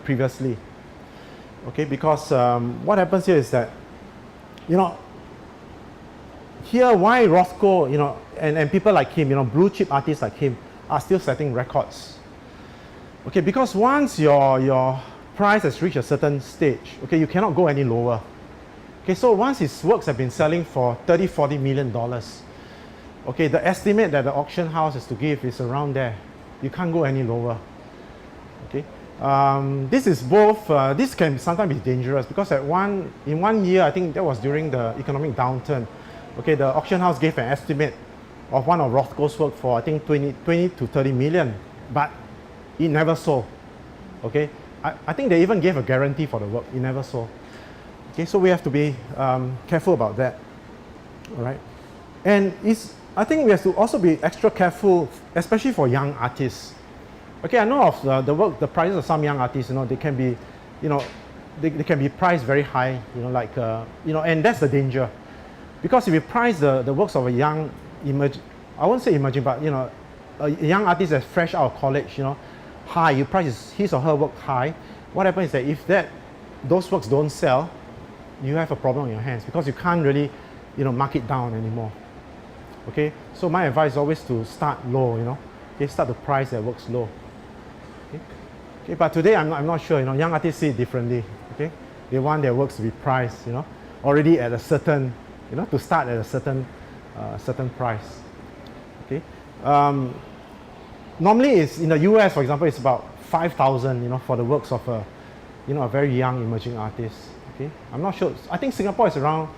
Previously. Okay, because what happens here is that. Here why Rothko, and people like him, blue chip artists like him are still setting records. Okay, because once your price has reached a certain stage, okay, you cannot go any lower. Okay, so once his works have been selling for $30–40 million, okay, the estimate that the auction house has to give is around there. You can't go any lower. Okay. This is both, this can sometimes be dangerous because in one year, I think that was during the economic downturn, okay, the auction house gave an estimate of one of Rothko's work for I think 20 to 30 million, but it never sold. Okay, I think they even gave a guarantee for the work, it never sold. Okay, so we have to be careful about that. All right, and I think we have to also be extra careful, especially for young artists. Okay, I know of the work, the prices of some young artists, they can be, they can be priced very high, and that's the danger. Because if you price the works of a young, I won't say emerging, but, a young artist that's fresh out of college, high, you price his or her work high, what happens is that if those works don't sell, you have a problem on your hands because you can't really, mark it down anymore. Okay, so my advice is always to start low, okay, start the price that works low. Okay, but today I'm not sure, young artists see it differently, okay? They want their works to be priced, already at a certain, to start at a certain price, okay? Normally it's, in the US, for example, it's about 5,000, for the works of a very young emerging artist, okay? I'm not sure, I think Singapore is around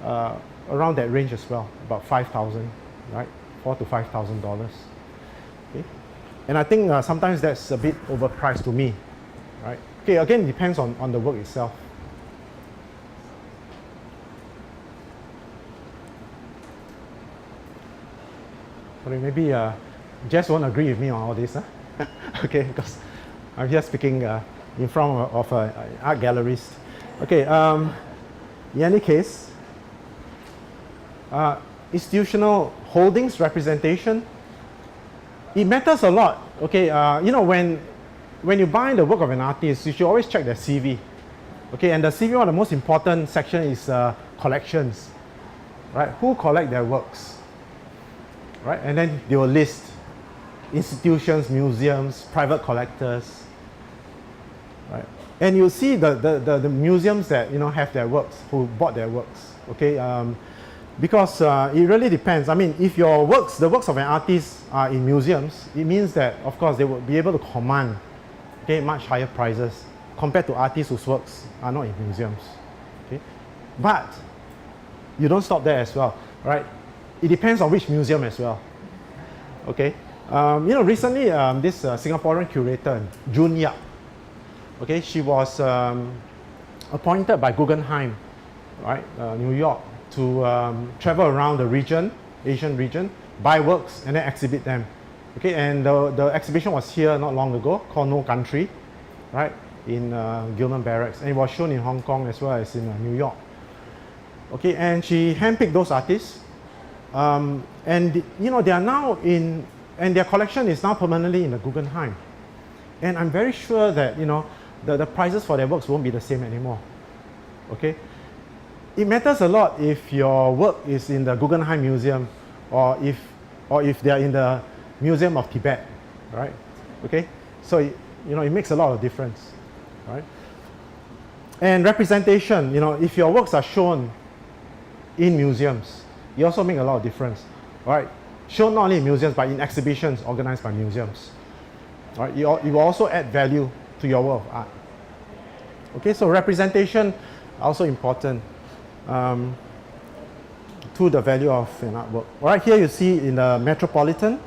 that range as well, about 5,000, right? $4,000 to $5,000. Okay. And I think sometimes that's a bit overpriced to me, right? Okay, again, it depends on the work itself. Sorry, maybe Jess won't agree with me on all this, huh? Okay, because I'm here speaking in front of an art gallerist. Okay, in any case, institutional holdings representation, it matters a lot. Okay, when you buy the work of an artist, you should always check their CV. Okay, and the CV, one of the most important section is collections, right? Who collect their works, right? And then they will list institutions, museums, private collectors, right? And you see the museums that have their works, who bought their works. Okay, because it really depends. I mean, if your works, the works of an artist are in museums, it means that, of course, they will be able to command, okay, much higher prices compared to artists whose works are not in museums. Okay, but you don't stop there as well, right? It depends on which museum as well. Okay, recently this Singaporean curator, June Yap, okay, she was appointed by Guggenheim, right, New York, to travel around the region, Asian region, buy works and then exhibit them. Okay, and the exhibition was here not long ago, called No Country, right? in Gilman Barracks, and it was shown in Hong Kong as well as in New York. Okay, and she handpicked those artists, and you know, they are now in, and their collection is now permanently in the Guggenheim. And I'm very sure that, you know, the prices for their works won't be the same anymore. Okay, it matters a lot if your work is in the Guggenheim Museum, or if they are in the Museum of Tibet, right? Okay, so you know, it makes a lot of difference, right? And representation, you know, if your works are shown in museums, you also make a lot of difference, right? Shown not only in museums but in exhibitions organized by museums, right? You will also add value to your work of art. Okay, so representation also important to the value of an artwork. Right here you see in the Metropolitan,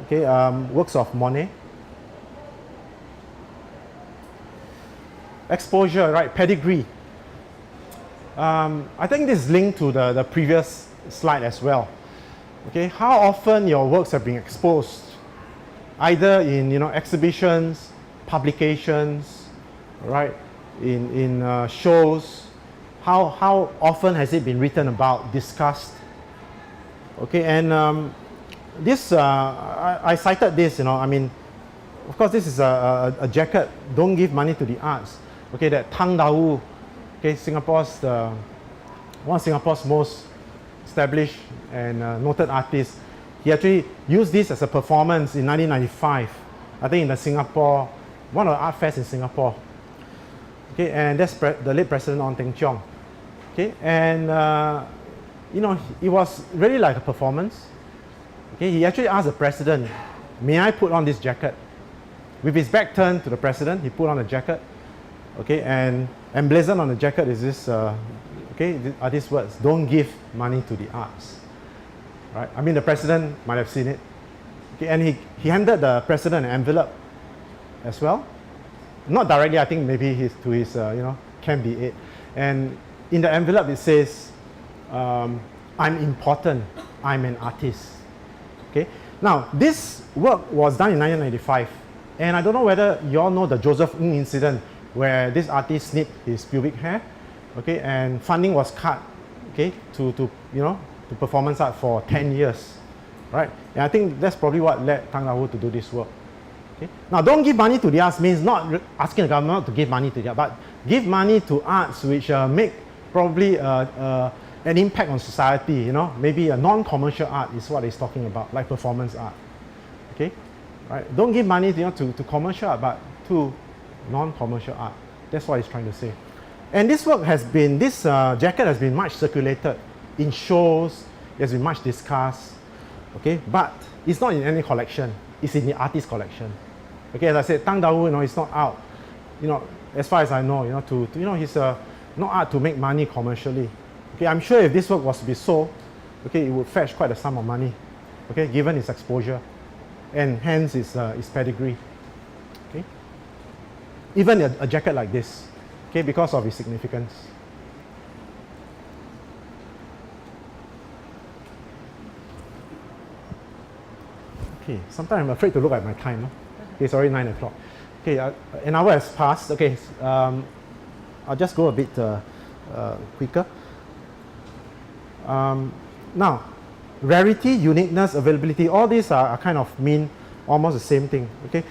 okay, works of Monet. Exposure, right, pedigree. I think this is linked to the previous slide as well. Okay, how often your works have been exposed, either in, you know, exhibitions, publications, right, in shows. How often has it been written about, discussed? Okay, and this I cited this, you know, I mean, of course this is a jacket, "Don't give money to the arts." Okay, that Tang Da Wu, okay, Singapore's one of Singapore's most established and noted artists. He actually used this as a performance in 1995, I think in the Singapore, one of the art fairs in Singapore. Okay, and that's the late President Ong Teng Cheong. Okay, and you know, it was really like a performance. Okay, he actually asked the president, "May I put on this jacket?" With his back turned to the president, he put on a jacket. Okay, and emblazoned on the jacket is this, okay, are these words: "Don't give money to the arts." Right? I mean, the president might have seen it. Okay, and he handed the president an envelope as well. Not directly, I think maybe to his, you know, Camp B8. And in the envelope it says, "I'm important, I'm an artist." Okay. Now, this work was done in 1995. And I don't know whether you all know the Joseph Ng incident, where this artist snipped his pubic hair, okay, and funding was cut, okay, to you know, to performance art for 10 years, right? And I think that's probably what led Tang Da Wu to do this work. Okay? Now, don't give money to the arts means not asking the government to give money to the arts, but give money to arts which make probably an impact on society, you know, maybe a non-commercial art is what he's talking about, like performance art. Okay, right? Don't give money, you know, to commercial art, but to non-commercial art. That's what he's trying to say. And this work has been, this jacket has been much circulated in shows, it has been much discussed, okay, but it's not in any collection, it's in the artist collection. Okay, as I said, Tang Da Wu, you know, it's not out, you know, as far as I know, you know, to you know, he's not art to make money commercially. Okay, I'm sure if this work was to be sold, okay, it would fetch quite a sum of money, okay, given its exposure, and hence its pedigree. Okay, even a jacket like this, okay, because of its significance. Okay, sometimes I'm afraid to look at my time. No? Okay, it's already 9 o'clock. Okay, an hour has passed. Okay, I'll just go a bit quicker. Now, rarity, uniqueness, availability, all these are kind of mean almost the same thing. Okay,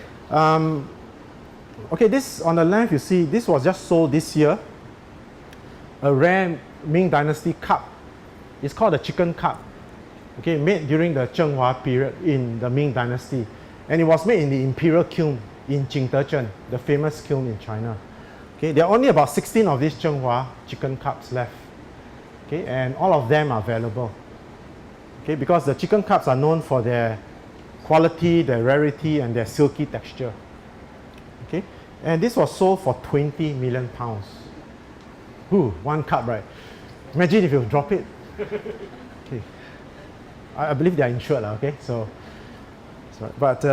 okay, this on the left you see, this was just sold this year. A rare Ming Dynasty cup. It's called the chicken cup. Okay, made during the Zhenghua period in the Ming Dynasty, and it was made in the Imperial Kiln in Jingdezhen, the famous kiln in China. Okay, there are only about 16 of these Zhenghua chicken cups left. Okay, and all of them are valuable. Okay, because the chicken cups are known for their quality, their rarity, and their silky texture. Okay, and this was sold for 20 million pounds. Ooh, one cup, right? Imagine if you drop it. Okay. I believe they are insured, okay? So, but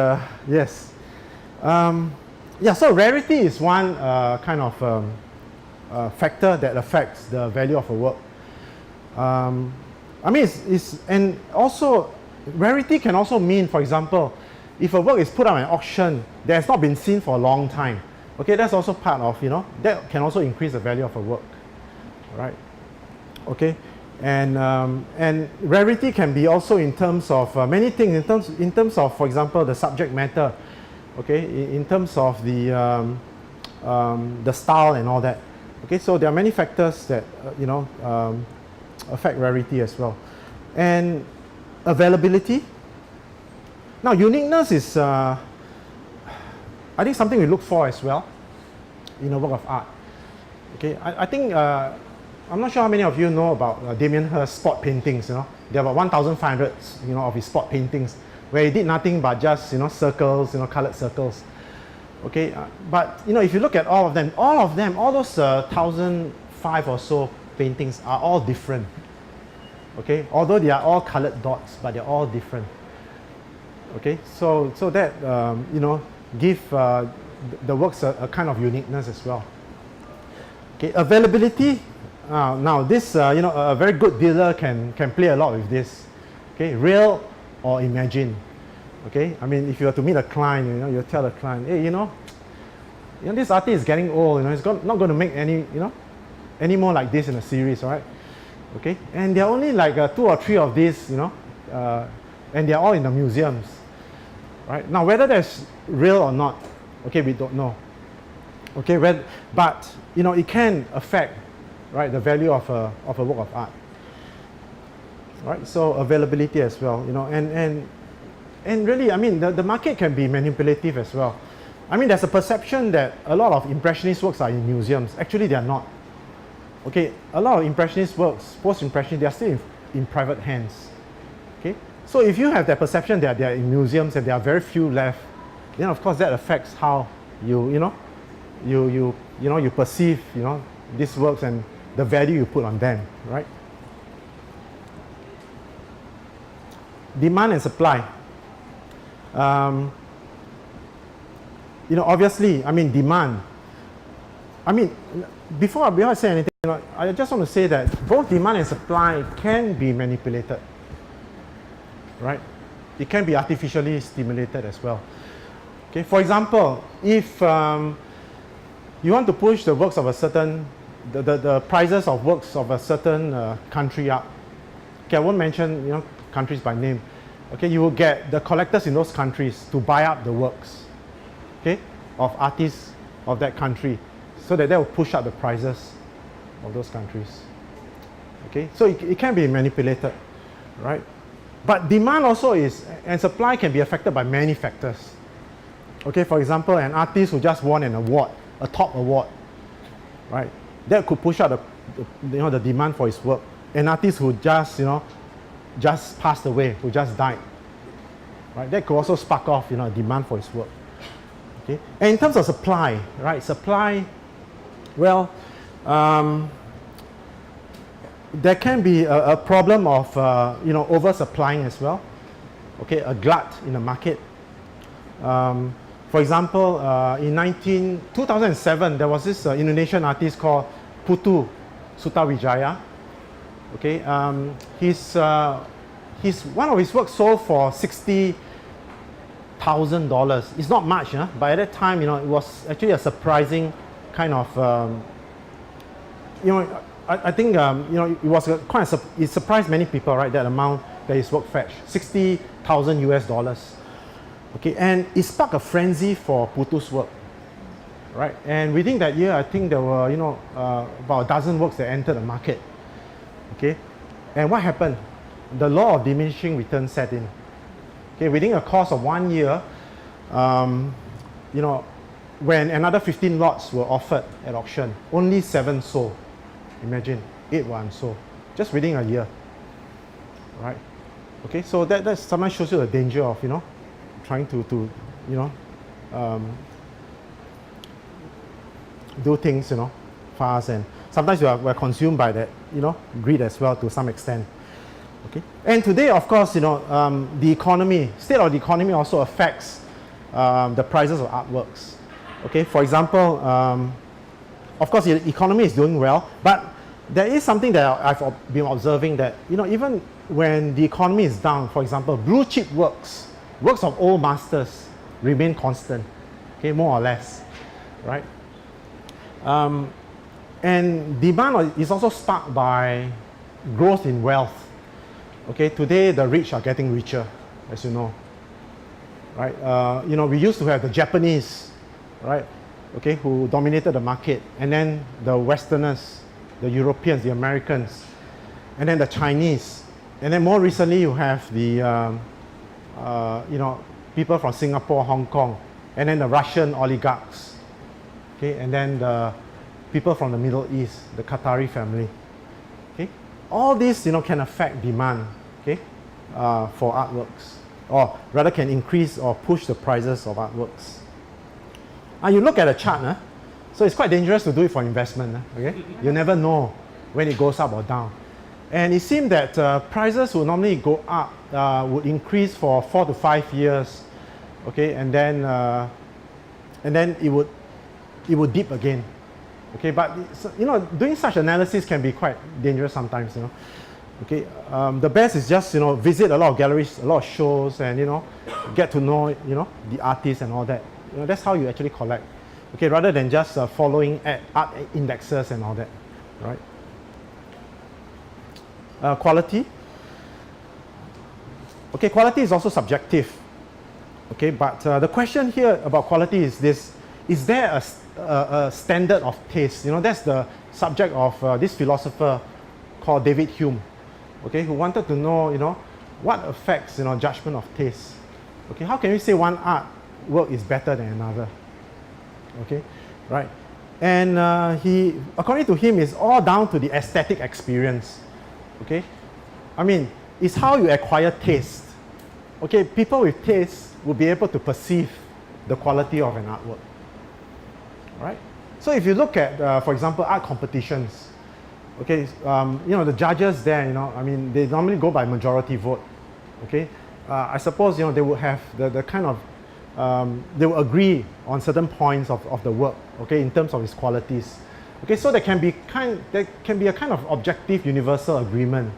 yes. Yeah, so rarity is one kind of factor that affects the value of a work. I mean, and also, rarity can also mean, for example, if a work is put on an auction that has not been seen for a long time, Okay, that's also part of, that can also increase the value of a work, right? Okay, and rarity can be also in terms of many things, in terms of, for example, the subject matter, okay, in terms of the style and all that. Okay, so there are many factors that affect rarity as well, and availability. Now, uniqueness is, I think, something we look for as well in a work of art. Okay, I think, I'm not sure how many of you know about Damien Hirst's spot paintings. There are about 1,500, of his spot paintings, where he did nothing but just, circles, colored circles. Okay, but if you look at all of them, all those 1,005 or so paintings are all different. Okay, although they are all colored dots, but they're all different. Okay, so that give the works a kind of uniqueness as well. Okay, availability. Now this a very good dealer can play a lot with this. Okay, real or imagine. Okay, I mean, if you were to meet a client, you tell the client, hey, this artist is getting old. He's not going to make any more like this in a series, all right? Okay, and there are only like 2 or 3 of these, and they're all in the museums, right? Now, whether that's real or not, okay, we don't know. Okay, but it can affect, right, the value of a work of art, right? So availability as well, and really, I mean, the market can be manipulative as well. I mean, there's a perception that a lot of Impressionist works are in museums. Actually, they are not. Okay, a lot of Impressionist works, post-Impressionist, they are still in private hands. Okay, so if you have that perception that they are in museums and there are very few left, then of course that affects how you perceive these works and the value you put on them, right? Demand and supply. Obviously, I mean, demand. I mean, before I say anything, I just want to say that both demand and supply can be manipulated, right? It can be artificially stimulated as well. Okay, for example, if you want to push the works of a certain, the prices of works of a certain country up. Okay, I won't mention countries by name. Okay, you will get the collectors in those countries to buy up the works, okay, of artists of that country, so that will push up the prices of those countries. Okay, so it can be manipulated, right? But demand also is, and supply can be affected by many factors. Okay, for example, an artist who just won an award, a top award, right? That could push up the demand for his work. An artist who just passed away, who just died, right? That could also spark off a demand for his work. Okay, and in terms of supply, right? Supply, well, there can be a problem of oversupplying as well. Okay, a glut in the market. For example, in 2007, there was this Indonesian artist called Putu Sutawijaya. Okay, one of his works sold for $60,000. It's not much, but at that time, it was actually a surprising kind of, I think, it was it surprised many people, right? That amount that his work fetched, $60,000. Okay, and it sparked a frenzy for Putu's work, right? And within that year, I think there were, about a dozen works that entered the market. Okay, and what happened? The law of diminishing returns set in. Okay, within a course of 1 year, when another 15 lots were offered at auction, only 7 sold. Imagine, 8 were unsold, just within a year, right? Okay, so that sometimes shows you the danger of, trying to do things, fast, and sometimes we're consumed by that, greed as well to some extent. Okay, and today, of course, the economy, state of the economy also affects the prices of artworks. Okay, for example, of course, the economy is doing well, but there is something that I've been observing that, even when the economy is down, for example, blue chip works of old masters remain constant, okay, more or less. right? And demand is also sparked by growth in wealth. Okay, today the rich are getting richer, as you know, right? You know, we used to have the Japanese, right? Okay, who dominated the market, and then the Westerners, the Europeans, the Americans, and then the Chinese, and then more recently you have the, you know, people from Singapore, Hong Kong, and then the Russian oligarchs, okay, and then the people from the Middle East, the Qatari family. Okay, all this, you know, can affect demand, okay, for artworks, or rather can increase or push the prices of artworks. You look at a chart, so it's quite dangerous to do it for investment. Okay, you never know when it goes up or down, and it seemed that prices would normally go up, would increase for 4 to 5 years, okay, and then it would dip again. Okay, but you know, doing such analysis can be quite dangerous sometimes, you know. Okay, the best is just, you know, visit a lot of galleries, a lot of shows, and, you know, get to know, you know, the artists and all that. You know, that's how you actually collect. Okay, rather than just following art indexes and all that, right? Quality. Okay, quality is also subjective. Okay, but the question here about quality is this: is there a standard of taste? You know, that's the subject of this philosopher called David Hume, okay, who wanted to know, you know, what affects, you know, judgment of taste. Okay, how can we say one art work is better than another? Okay, right? And according to him, it's all down to the aesthetic experience. Okay, I mean, it's how you acquire taste. Okay, people with taste will be able to perceive the quality of an artwork. Right? So if you look at, for example, art competitions, okay, you know, the judges there, you know, I mean, they normally go by majority vote. Okay, I suppose, you know, they would have the kind of, they will agree on certain points of the work, okay, in terms of its qualities. Okay, so there can be a kind of objective universal agreement,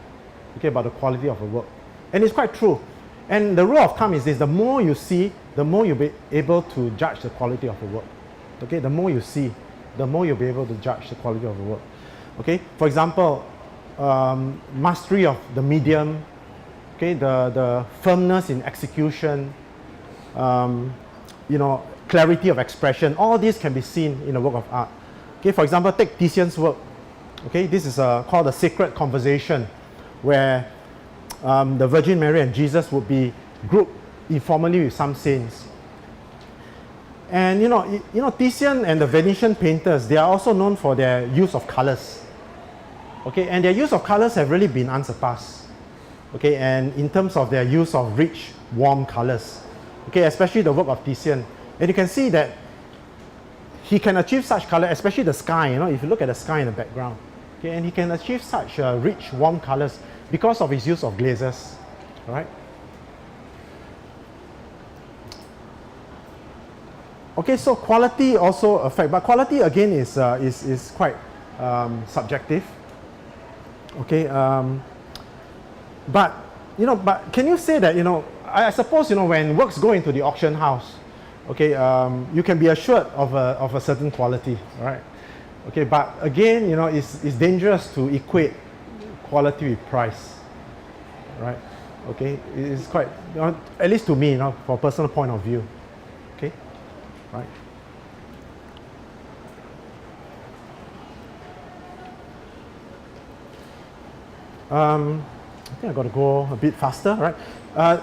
okay, about the quality of a work. And it's quite true. And the rule of thumb is this: the more you see, the more you'll be able to judge the quality of a work. Okay, the more you see, the more you'll be able to judge the quality of the work. Okay, for example, mastery of the medium, okay, the firmness in execution, you know, clarity of expression, all these can be seen in a work of art. Okay, for example, take Titian's work. Okay, this is called The Sacred Conversation, where the Virgin Mary and Jesus would be grouped informally with some saints. And you know, Titian and the Venetian painters, they are also known for their use of colors. Okay, and their use of colors have really been unsurpassed. Okay, and in terms of their use of rich, warm colors. Okay, especially the work of Titian. And you can see that he can achieve such color, especially the sky, you know, if you look at the sky in the background. Okay, and he can achieve such rich, warm colors because of his use of glazes. All right? Okay, so quality also affects, but quality again is quite subjective. Okay, but you know, but can you say that, you know, I suppose, you know, when works go into the auction house, okay, you can be assured of a certain quality, right? Okay, but again, you know, it's dangerous to equate quality with price, right? Okay, it's quite, you know, at least to me, you know, for a personal point of view. Okay, right? I think I got to go a bit faster, right?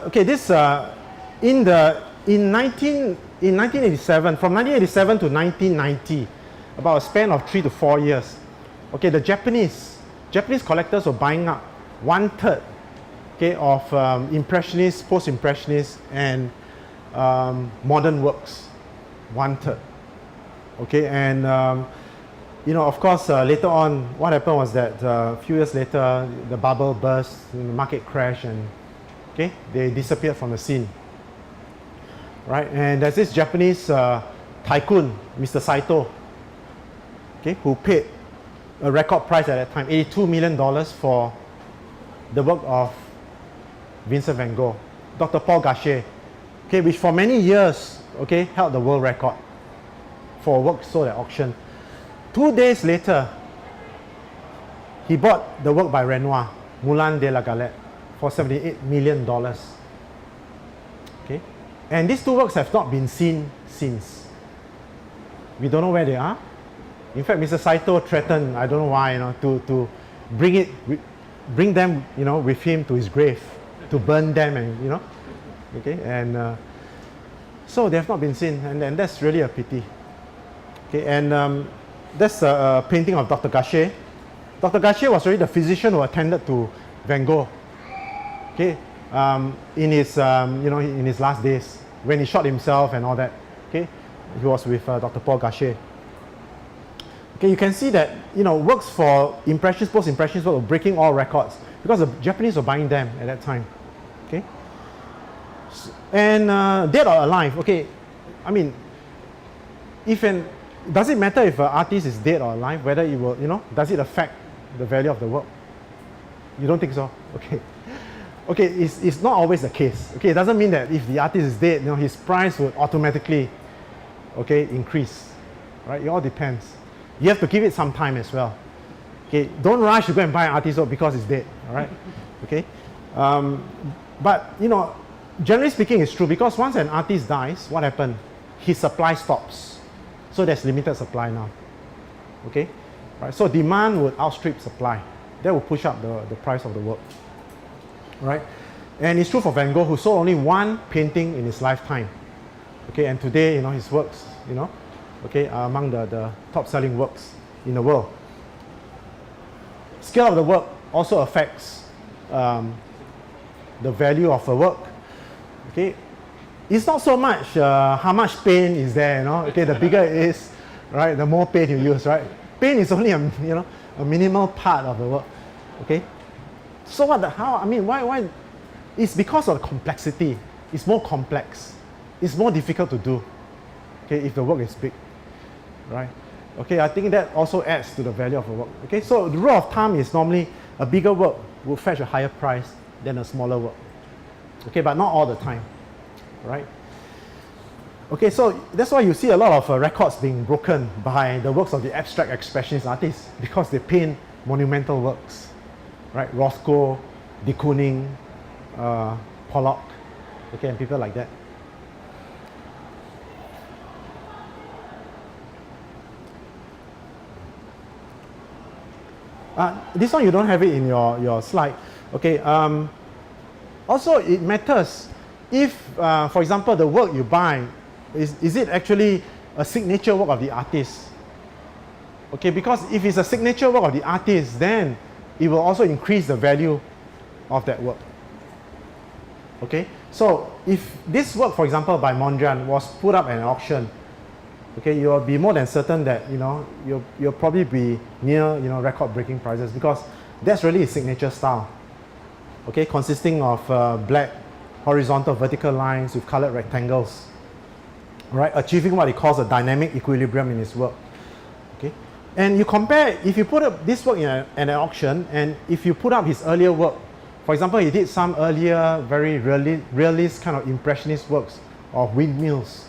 Okay, this in 1987, from 1987 to 1990, about a span of 3 to 4 years. Okay, the Japanese collectors were buying up 1/3, okay, of impressionist, post-impressionist, and modern works. 1/3. Okay, and you know, of course, later on, what happened was that a few years later, the bubble burst, the market crashed, and okay, they disappeared from the scene. Right, and there's this Japanese tycoon, Mr. Saito, okay, who paid a record price at that time, $82 million for the work of Vincent van Gogh, Dr. Paul Gachet, okay, which for many years, okay, held the world record. for work sold at auction. 2 days later, he bought the work by Renoir, Moulin de la Galette, for $78 million. Okay? And these two works have not been seen since. We don't know where they are. In fact, Mr. Saito threatened, I don't know why, to bring them, with him to his grave, to burn them, and okay, and so they have not been seen, and that's really a pity. Okay, and that's a painting of Dr. Gachet. Dr. Gachet was really the physician who attended to Van Gogh. Okay, in his in his last days when he shot himself and all that. Okay, he was with Dr. Paul Gachet. Okay, you can see that works for Impressionist, post-Impressionist work were breaking all records because the Japanese were buying them at that time. Okay, and dead or alive. Okay, I mean, does it matter if an artist is dead or alive? Whether it will, does it affect the value of the work? You don't think so? Okay. Okay, it's not always the case. Okay, it doesn't mean that if the artist is dead, his price would automatically, increase. Right? It all depends. You have to give it some time as well. Okay, don't rush to go and buy an artist work because it's dead. All right. Okay, but generally speaking, it's true because once an artist dies, what happens? His supply stops. So there's limited supply now. Okay, right. So demand would outstrip supply. That will push up the price of the work. Right, and it's true for Van Gogh, who sold only one painting in his lifetime. Okay, and today, his works, are among the top-selling works in the world. Scale of the work also affects the value of the work. Okay, it's not so much how much paint is there. Okay, the bigger it is, right, the more paint you use. Right, paint is only a minimal part of the work. Okay, so why? It's because of the complexity. It's more complex. It's more difficult to do. Okay, if the work is big. Right. Okay, I think that also adds to the value of a work. Okay, so the rule of thumb is normally a bigger work will fetch a higher price than a smaller work. Okay, but not all the time. Right. Okay, so that's why you see a lot of records being broken by the works of the abstract expressionist artists because they paint monumental works. Right, Rothko, de Kooning, Pollock, okay, and people like that. This one you don't have it in your slide. Okay. Also, it matters if, for example, the work you buy is it actually a signature work of the artist? Okay, because if it's a signature work of the artist, then it will also increase the value of that work. Okay, so if this work, for example, by Mondrian was put up at an auction, okay, you'll be more than certain that you'll probably be near record-breaking prices because that's really his signature style. Okay, consisting of black horizontal vertical lines with colored rectangles. Right, achieving what he calls a dynamic equilibrium in his work. Okay, and you compare if you put up this work in an auction and if you put up his earlier work. For example, he did some earlier, very realist kind of impressionist works of windmills.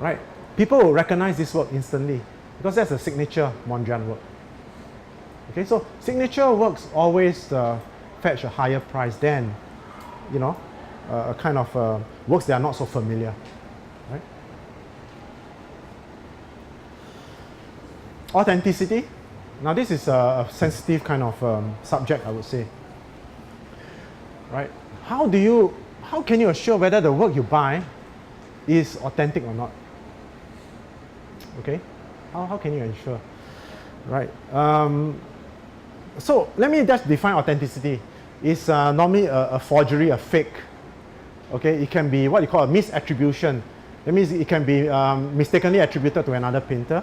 Right? People will recognize this work instantly because that's a signature Mondrian work. Okay, so signature works always fetch a higher price than, a kind of works that are not so familiar. Right? Authenticity. Now this is a sensitive kind of subject, I would say. Right? How can you assure whether the work you buy is authentic or not? Okay, how can you ensure? Right. So let me just define authenticity. It's normally a forgery, a fake. Okay, it can be what you call a misattribution. That means it can be mistakenly attributed to another painter.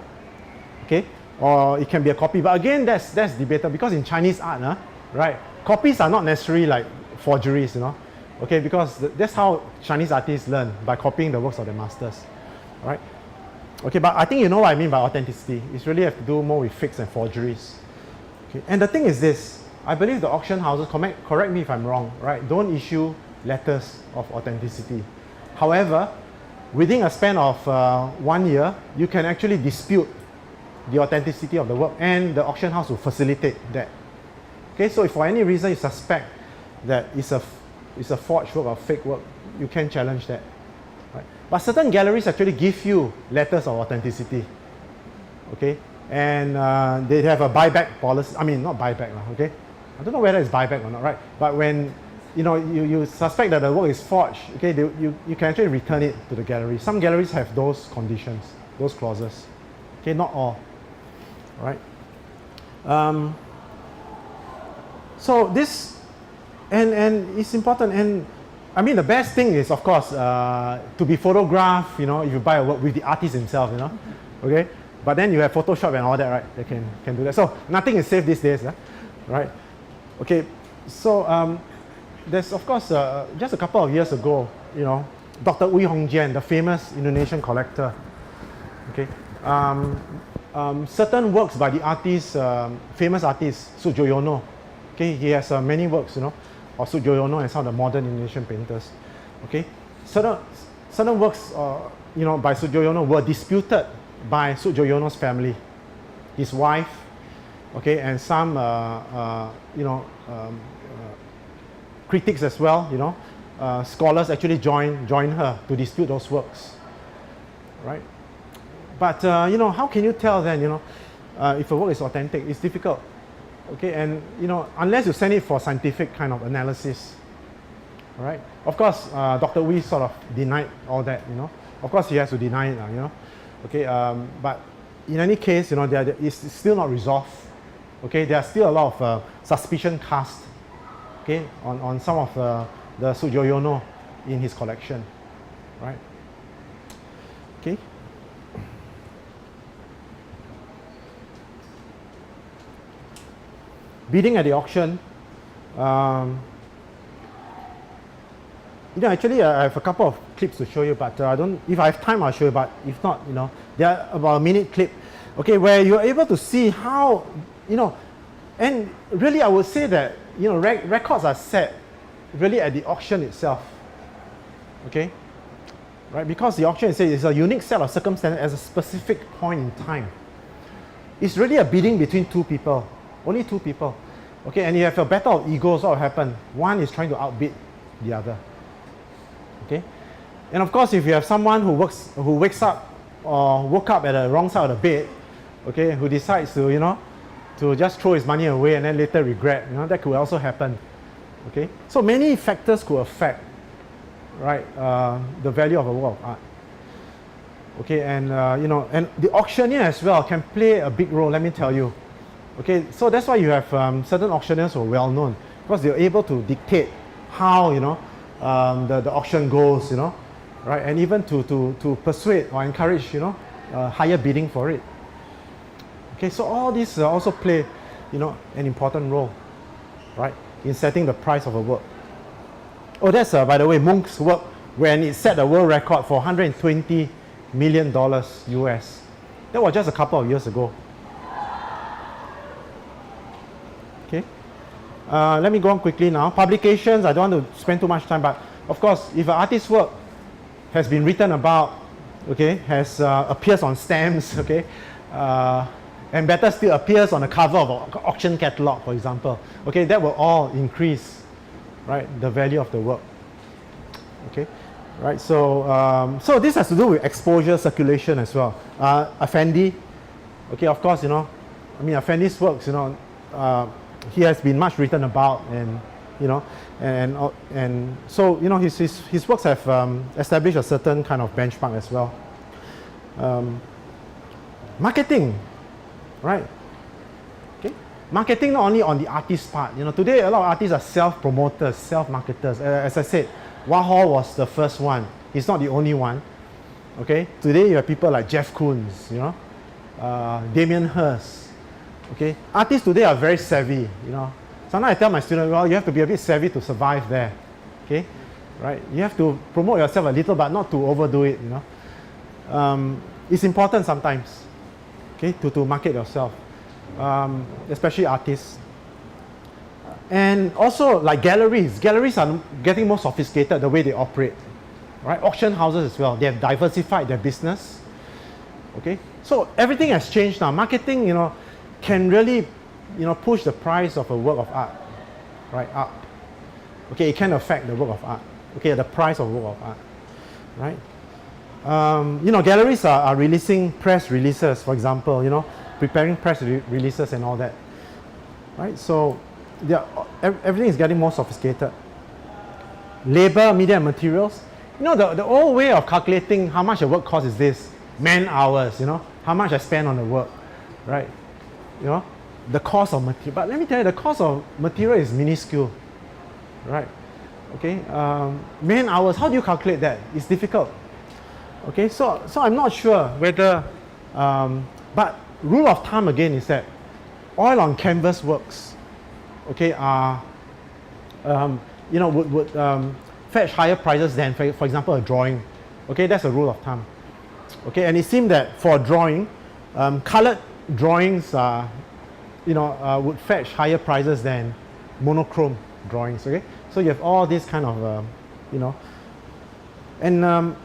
Okay, or it can be a copy. But again, that's debatable because in Chinese art, right, copies are not necessarily like forgeries, okay, because that's how Chinese artists learn, by copying the works of their masters, right? Okay, but I think you know what I mean by authenticity. It's really have to do more with fakes and forgeries. Okay, and the thing is this, I believe the auction houses, correct me if I'm wrong, right, don't issue letters of authenticity. However, within a span of 1 year, you can actually dispute the authenticity of the work, and the auction house will facilitate that. Okay, so if for any reason you suspect that it's a forged work or fake work, you can challenge that. Right? But certain galleries actually give you letters of authenticity. Okay, and they have a buyback policy. I mean, not buyback, okay? I don't know whether it's buyback or not, right? But when you suspect that the work is forged, okay, you can actually return it to the gallery. Some galleries have those conditions, those clauses. Okay, not all. All right. So this, and it's important, and I mean the best thing is of course to be photographed. If you buy a work with the artist himself, okay. But then you have Photoshop and all that, right? They can do that. So nothing is safe these days, right? Okay. So there's of course just a couple of years ago, Dr. Ooi Hong Jian, the famous Indonesian collector. Okay. Certain works by the artist, famous artist Sujoyono. Okay, he has many works, of Sujoyono and some of the modern Indonesian painters. Okay, certain works, by Sujoyono were disputed by Sujoyono's family, his wife, okay, and some, critics as well. Scholars actually join her to dispute those works, right? But how can you tell then, if a work is authentic? It's difficult. Okay, and unless you send it for scientific kind of analysis, right? Of course, Dr. Ooi sort of denied all that. Of course, he has to deny it, Okay, but in any case, it's still not resolved. Okay, there are still a lot of suspicion cast, okay, on some of the Sujoyono in his collection, right? Okay. Bidding at the auction. Actually, I have a couple of clips to show you, but if I have time, I'll show you. But if not, they are about a minute clip. Okay, where you're able to see how, and really, I would say that records are set really at the auction itself. Okay, right? Because the auction is a unique set of circumstances at a specific point in time. It's really a bidding between two people. Only two people. Okay, and you have a battle of egos. What will happen? One is trying to outbid the other. Okay, and of course, if you have someone who wakes up or woke up at the wrong side of the bed, okay, who decides to to just throw his money away and then later regret, that could also happen. Okay, so many factors could affect, right, the value of a work of art. Okay, and and the auctioneer as well can play a big role. Let me tell you. Okay, so that's why you have certain auctioneers who are well known, because they're able to dictate how the auction goes, right, and even to persuade or encourage higher bidding for it. Okay, so all these also play an important role, right, in setting the price of a work. Oh, that's by the way Munch's work when it set a world record for $120 million US. That was just a couple of years ago. Okay, let me go on quickly now. Publications, I don't want to spend too much time, but of course, if an artist's work has been written about, okay, has appears on stamps, okay, and better still appears on the cover of an auction catalog, for example, okay, that will all increase, right, the value of the work. Okay, right. So so this has to do with exposure, circulation as well. Effendi, okay, of course, Effendi's works, he has been much written about, and and so his works have established a certain kind of benchmark as well. Marketing, right? Okay, marketing not only on the artist's part. Today a lot of artists are self-promoters, self-marketers. As I said, Warhol was the first one. He's not the only one. Okay, today you have people like Jeff Koons, Damien Hirst. Okay, artists today are very savvy. Sometimes I tell my students, well, you have to be a bit savvy to survive there. Okay, right? You have to promote yourself a little, but not to overdo it. It's important sometimes. Okay, to market yourself, especially artists. And also like galleries. Galleries are getting more sophisticated the way they operate. right? Auction houses as well. They have diversified their business. Okay, so everything has changed now. Marketing, can really, push the price of a work of art, right, up. Okay, it can affect the work of art. Okay, the price of work of art, right? Galleries are releasing press releases, for example, preparing press releases and all that, right? So everything is getting more sophisticated. Labor, media, and materials. The old way of calculating how much a work costs is this: man hours. How much I spend on the work, right? The cost of material. But let me tell you, the cost of material is minuscule, right? Okay, man hours. How do you calculate that? It's difficult. Okay, so I'm not sure whether, but rule of thumb again is that oil on canvas works, okay, would fetch higher prices than, for example, a drawing. Okay, that's a rule of thumb. Okay, and it seemed that for a drawing, colored drawings would fetch higher prices than monochrome drawings. Okay, so you have all these kind of, and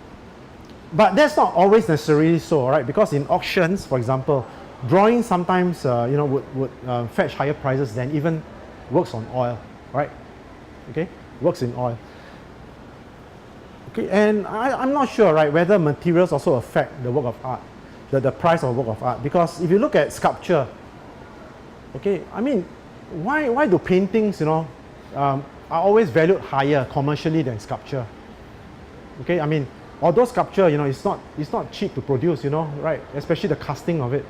but that's not always necessarily so, right? Because in auctions, for example, drawings sometimes would fetch higher prices than even works on oil, right? Okay, works in oil. Okay, and I'm not sure, right, whether materials also affect the work of art, the price of work of art. Because if you look at sculpture, okay, I mean, why do paintings, are always valued higher commercially than sculpture? Okay, I mean, although sculpture, it's not cheap to produce, right? Especially the casting of it.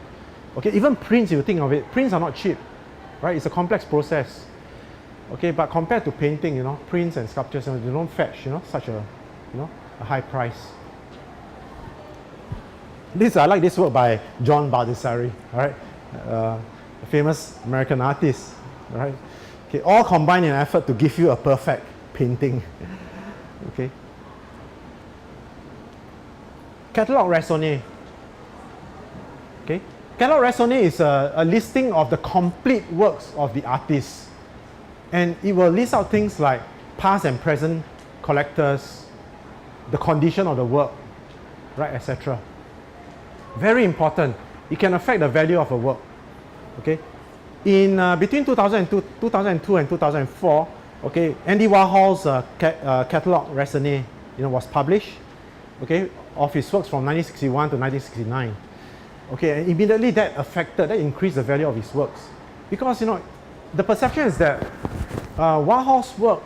Okay, even prints, you think of it, prints are not cheap, right? It's a complex process. Okay, but compared to painting, prints and sculptures, they don't fetch, such a high price. I like this work by John Baldessari, all right? A famous American artist, right? Okay, all combined in an effort to give you a perfect painting. Okay. Catalogue raisonné. Okay. Catalogue raisonné is a listing of the complete works of the artist. And it will list out things like past and present collectors, the condition of the work, right, etc. Very important. It can affect the value of a work. Okay. In between 2002 and 2004, okay, Andy Warhol's Catalogue raisonné, was published. Okay, of his works from 1961 to 1969. Okay, and immediately that increased the value of his works. Because, the perception is that Warhol's work,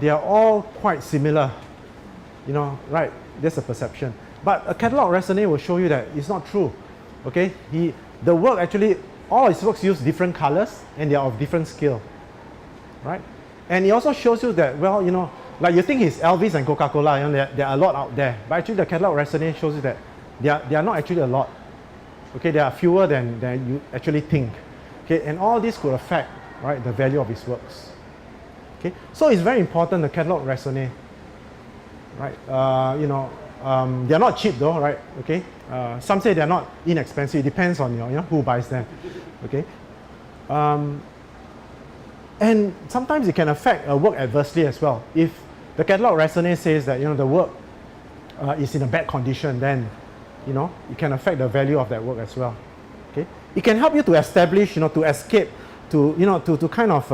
they are all quite similar. Right, that's a perception. But a catalogue raisonné will show you that it's not true. Okay, the work actually, all his works use different colors and they are of different scale. Right? And it also shows you that, well, like you think it's Elvis and Coca-Cola, there are a lot out there. But actually the catalogue raisonné shows you that they are not actually a lot. Okay, there are fewer than you actually think. Okay, and all this could affect, right, the value of his works. Okay, so it's very important, the catalogue raisonné. Right, they are not cheap though, right? Okay, some say they are not inexpensive. It depends on who buys them. Okay, and sometimes it can affect a work adversely as well. If the catalogue raisonné says that the work is in a bad condition, then it can affect the value of that work as well. Okay, it can help you to establish, to escape, to kind of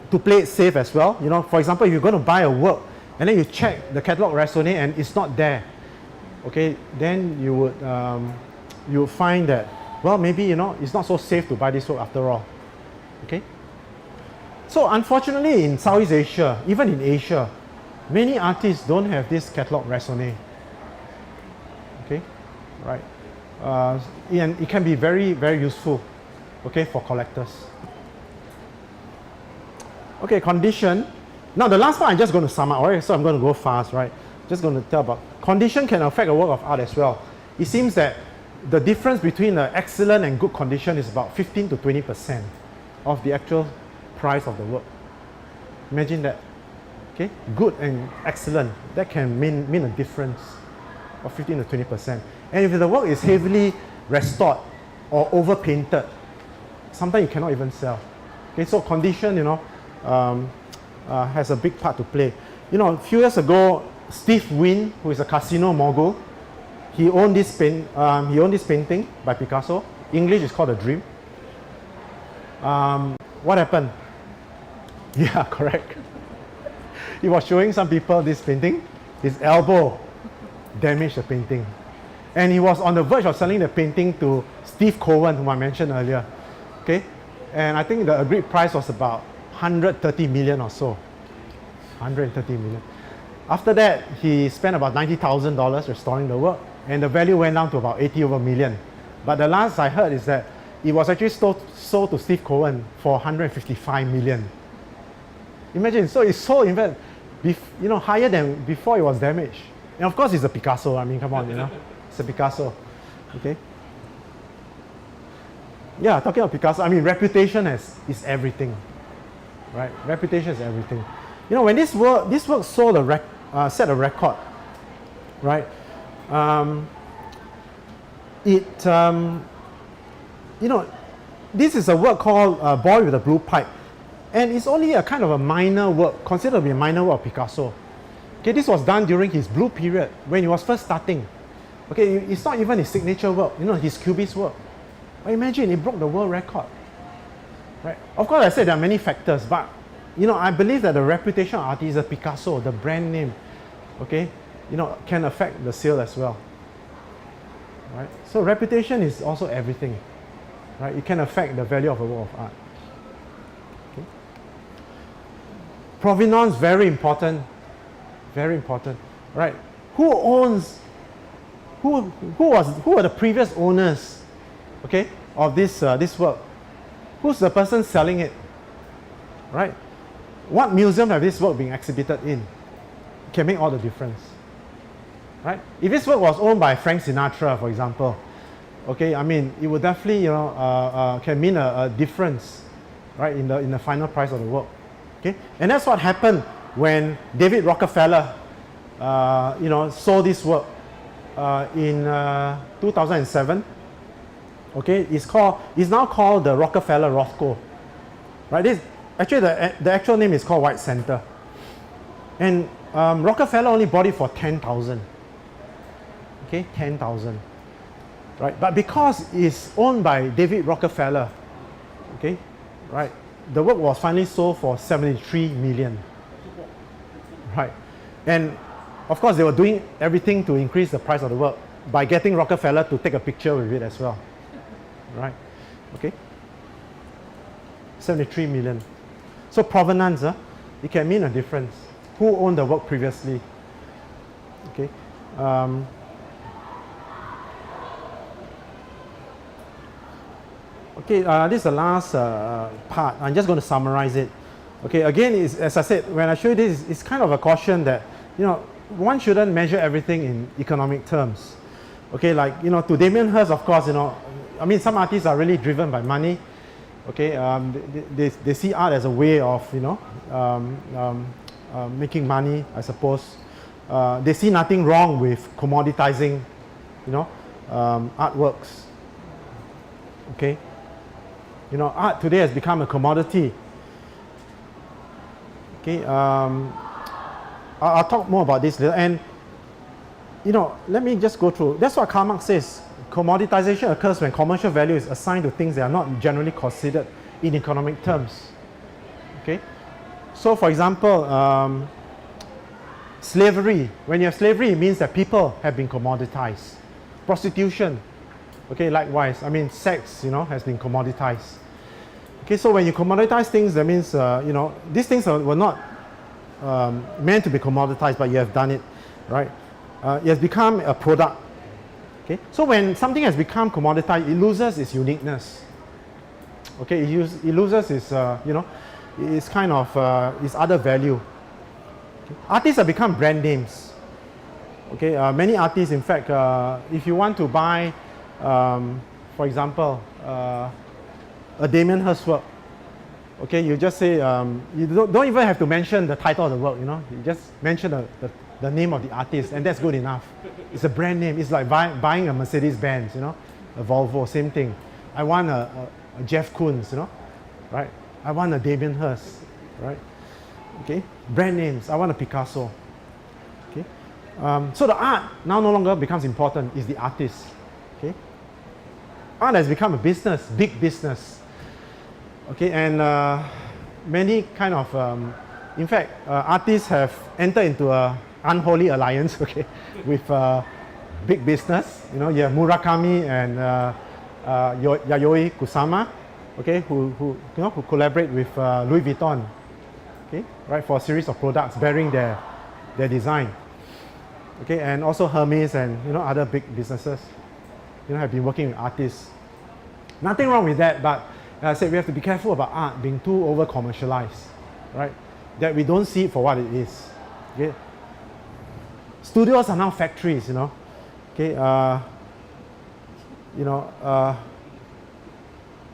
to play it safe as well. For example, if you're going to buy a work and then you check the catalogue raisonné and it's not there, okay, then you would find that, well, maybe it's not so safe to buy this work after all. Okay. So unfortunately, in Southeast Asia, even in Asia, many artists don't have this catalogue raisonné. Okay, right, and it can be very, very useful, okay, for collectors. Okay, condition. Now the last part I'm just going to sum up, alright, so I'm going to go fast, right? Just going to tell about condition can affect a work of art as well. It seems that the difference between the excellent and good condition is about 15 to 20% of the actual price of the work. Imagine that. Okay, good and excellent, that can mean a difference of 15 to 20%. And if the work is heavily restored or over painted, sometimes you cannot even sell. Okay, so condition, has a big part to play. You know, a few years ago, Steve Wynn, who is a casino mogul, he owned this painting by Picasso. English is called A Dream. What happened? Yeah, correct. He was showing some people this painting. His elbow damaged the painting. And he was on the verge of selling the painting to Steve Cohen, whom I mentioned earlier. Okay? And I think the agreed price was about 130 million or so. 130 million. After that, he spent about $90,000 restoring the work, and the value went down to about 80 over million. But the last I heard is that it was actually sold to Steve Cohen for 155 million. Imagine, so it's sold higher than before it was damaged. And of course, it's a Picasso. I mean, come on, it's a Picasso. Okay. Yeah, talking about Picasso, I mean, reputation is everything, right? Reputation is everything. You know, when this work sold set a record, right? This is a work called Boy with a Blue Pipe, and it's only a kind of a minor work, considered to be a minor work of Picasso. Okay, this was done during his blue period when he was first starting. Okay, it's not even his signature work, his Cubist work. But imagine, it broke the world record, right? Of course, I said there are many factors, but I believe that the reputation of artists, the Picasso, the brand name, okay, can affect the sale as well, right? So reputation is also everything, right? It can affect the value of a work of art. Okay. Provenance, very important, right? Who were the previous owners, okay, of this work? Who's the person selling it, right? What museum have this work been exhibited in? It can make all the difference, right? If this work was owned by Frank Sinatra, for example, okay, I mean, it would definitely, can mean a difference, right, in the final price of the work, okay? And that's what happened when David Rockefeller, sold this work in 2007. Okay, it's now called the Rockefeller Rothko, right? Actually, the actual name is called White Center, and Rockefeller only bought it for 10,000. Okay, 10,000, right? But because it's owned by David Rockefeller, okay, right, the work was finally sold for 73 million, right? And of course, they were doing everything to increase the price of the work by getting Rockefeller to take a picture with it as well, right? Okay, 73 million. So provenance, it can mean a difference. Who owned the work previously? Okay. This is the last part. I'm just going to summarize it. Okay, again, as I said, when I show you this, it's kind of a caution that, one shouldn't measure everything in economic terms. Okay, like, to Damien Hirst, of course, I mean, some artists are really driven by money. Okay, they see art as a way of, making money, I suppose. They see nothing wrong with commoditizing, artworks. Okay, art today has become a commodity. Okay, I'll talk more about this later. And, let me just go through. That's what Karl Marx says. Commoditization occurs when commercial value is assigned to things that are not generally considered in economic terms. Okay, so for example, slavery. When you have slavery, it means that people have been commoditized. Prostitution, okay, likewise. I mean, sex, has been commoditized. Okay, so when you commoditize things, that means, these things were not meant to be commoditized, but you have done it, right? It has become a product. Okay, so when something has become commoditized, it loses its uniqueness. Okay, it loses its, its kind of its other value. Okay. Artists have become brand names. Okay, many artists, in fact, if you want to buy, for example, a Damien Hirst work, okay, you just say, you don't even have to mention the title of the work, you just mention the name of the artist, and that's good enough. It's a brand name. It's like buying a Mercedes-Benz, a Volvo, same thing. I want a Jeff Koons, right? I want a Damien Hirst, right? Okay, brand names. I want a Picasso. Okay, so the art now no longer becomes important. It's the artist. Okay, art has become a business, big business. Okay, and many kind of, in fact, artists have entered into a unholy alliance. Okay, with big business. You know, you have Murakami and Yayoi Kusama. Okay, who collaborate with Louis Vuitton. Okay, right, for a series of products bearing their design. Okay, and also Hermes and other big businesses have been working with artists. Nothing wrong with that, but as I said, we have to be careful about art being too over commercialized, right? That we don't see it for what it is. Okay, studios are now factories. Okay,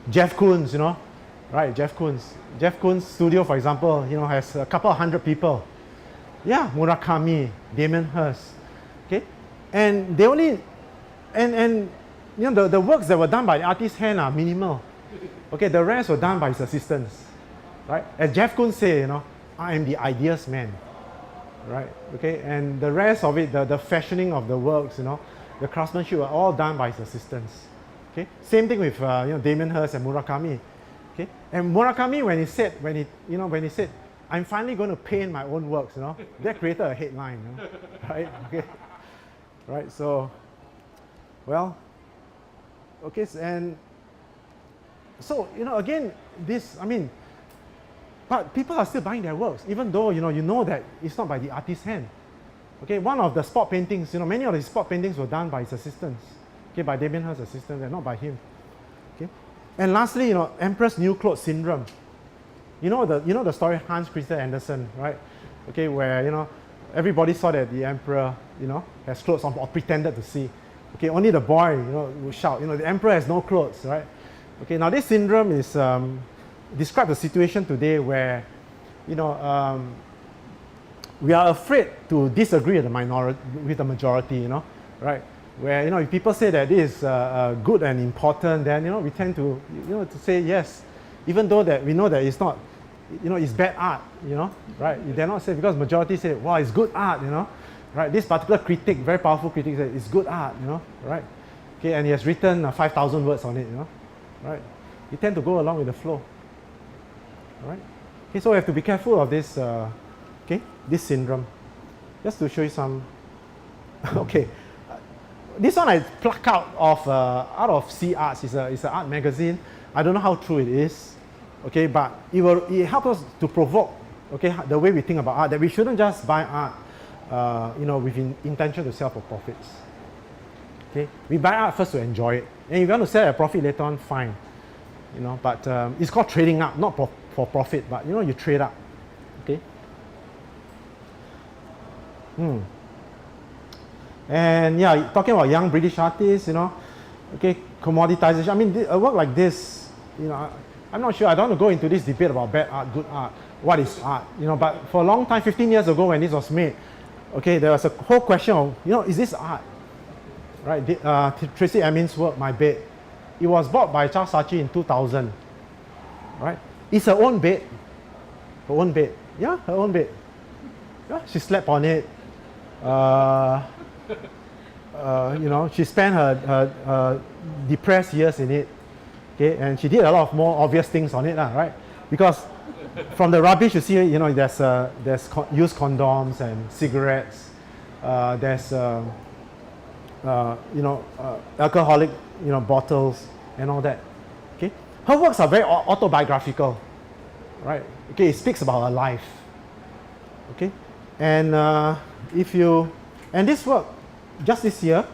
Jeff Koons, right? Jeff Koons studio, for example, has a couple of hundred people. Yeah, Murakami, Damien Hirst. Okay, and they only, and the works that were done by the artist's hand are minimal. Okay, the rest were done by his assistants, right? As Jeff Koons say, I am the ideas man, right? Okay, and the rest of it, the fashioning of the works, the craftsmanship were all done by his assistants. Okay, same thing with Damien Hirst and Murakami. Okay, and Murakami when he said, I'm finally going to paint my own works, that created a headline, right? Okay, right. So, well, okay, and so again, this, but people are still buying their works, even though you know that it's not by the artist's hand. Okay, one of the spot paintings, many of the spot paintings were done by his assistants. Okay, by Damien Hirst's assistants and not by him. Okay, and lastly, Emperor's New Clothes Syndrome. You know the story Hans Christian Andersen, right? Okay, where everybody saw that the emperor has clothes on or pretended to see. Okay, only the boy will shout. The emperor has no clothes, right? Okay, now this syndrome is describes the situation today where we are afraid to disagree with the majority, right? Where if people say that this is good and important, then we tend to to say yes, even though that we know that it's not, it's bad art, right? You dare not say, because majority say, wow, it's good art, right? This particular critic, very powerful critic, said it's good art, right? Okay, and he has written 5,000 words on it, right? You tend to go along with the flow, right? Okay, so we have to be careful of this, this syndrome. Just to show you some, okay. This one I pluck out of C Arts. It's an art magazine. I don't know how true it is, okay, but it helps us to provoke, okay, the way we think about art, that we shouldn't just buy art, with intention to sell for profits. Okay, we buy art first to enjoy it, and if you want to sell at a profit later on, fine, but it's called trading up, not for profit, but you trade up, okay. And yeah, talking about young British artists, okay, commoditization. A work like this, I'm not sure. I don't want to go into this debate about bad art, good art, what is art, but for a long time, 15 years ago when this was made, okay, there was a whole question of, is this art, right? Tracy Emin's work, My Bed, it was bought by Charles Saatchi in 2000, right? It's her own bed, yeah, her own bed. Yeah, she slept on it. She spent her depressed years in it, okay, and she did a lot of more obvious things on it, right? Because from the rubbish you see, there's used condoms and cigarettes, there's alcoholic bottles and all that. Okay, her works are very autobiographical, right? Okay, it speaks about her life. Okay, and and this work, just this year,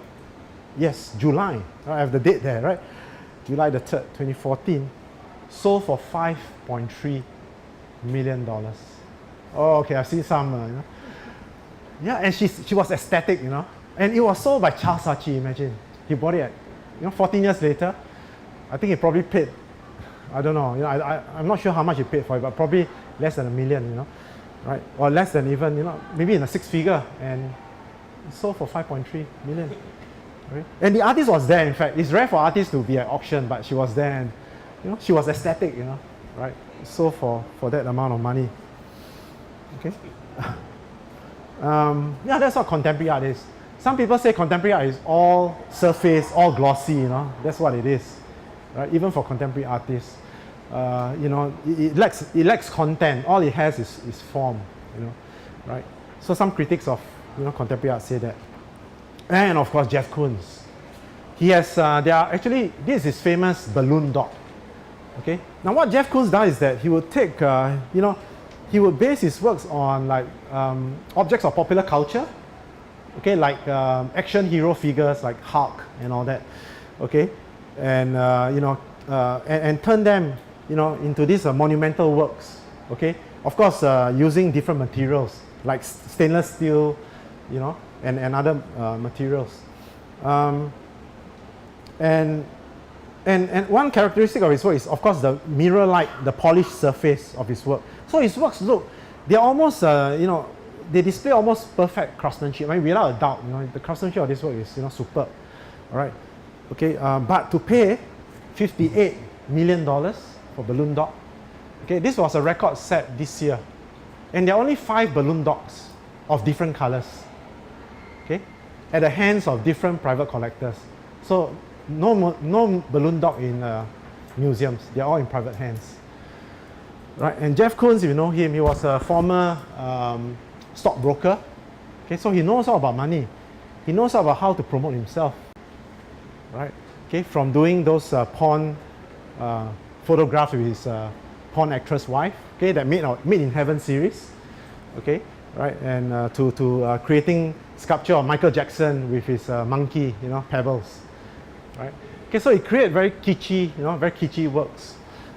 yes, July, I have the date there, right? July the 3rd, 2014, sold for $5.3 million. Oh, okay, I've seen some, Yeah, and she was ecstatic, and it was sold by Charles Saatchi, imagine. He bought it at, 14 years later. I think he probably paid, I don't know, I'm not sure how much he paid for it, but probably less than $1 million, right? Or less than even, maybe in a six figure, and sold for 5.3 million. Right? And the artist was there, in fact. It's rare for artists to be at auction, but she was there, and she was ecstatic, right? Sold for that amount of money. Okay. Yeah, that's what contemporary art is. Some people say contemporary art is all surface, all glossy, you know. That's what it is, right? Even for contemporary artists, you know, it lacks content. All it has is form, you know, right? So some critics of, you know, contemporary art say that. And of course, Jeff Koons. He has, this is his famous balloon dog. Okay. Now, what Jeff Koons does is that he would take, you know, he would base his works on like objects of popular culture, okay, like action hero figures like Hulk and all that, okay, and you know, and turn them, you know, into these monumental works, okay. Of course, using different materials like stainless steel, you know, and other materials, and one characteristic of his work is, of course, the mirror-like, the polished surface of his work. So his works they're almost, you know, they display almost perfect craftsmanship. I mean, without a doubt, you know, the craftsmanship of this work is, you know, superb. All right, okay. But to pay $58 million for Balloon Dog, okay, this was a record set this year, and there are only 5 balloon dogs of different colors, okay, at the hands of different private collectors. So no balloon dog in museums. They're all in private hands. Right, and Jeff Koons, if you know him, he was a former stockbroker. Okay, so he knows all about money. He knows all about how to promote himself. Right, okay, from doing those porn photographs with his porn actress wife, okay, that Made in Heaven series, okay, right, and to creating sculpture of Michael Jackson with his monkey, you know, Pebbles. Right. Okay, so he created very kitschy works,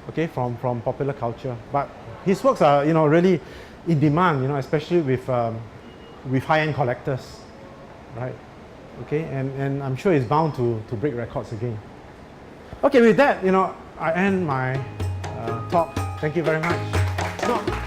okay, from popular culture. But his works are, you know, really in demand, you know, especially with high-end collectors, right? Okay, and I'm sure he's bound to break records again. Okay, with that, you know, I end my talk. Thank you very much.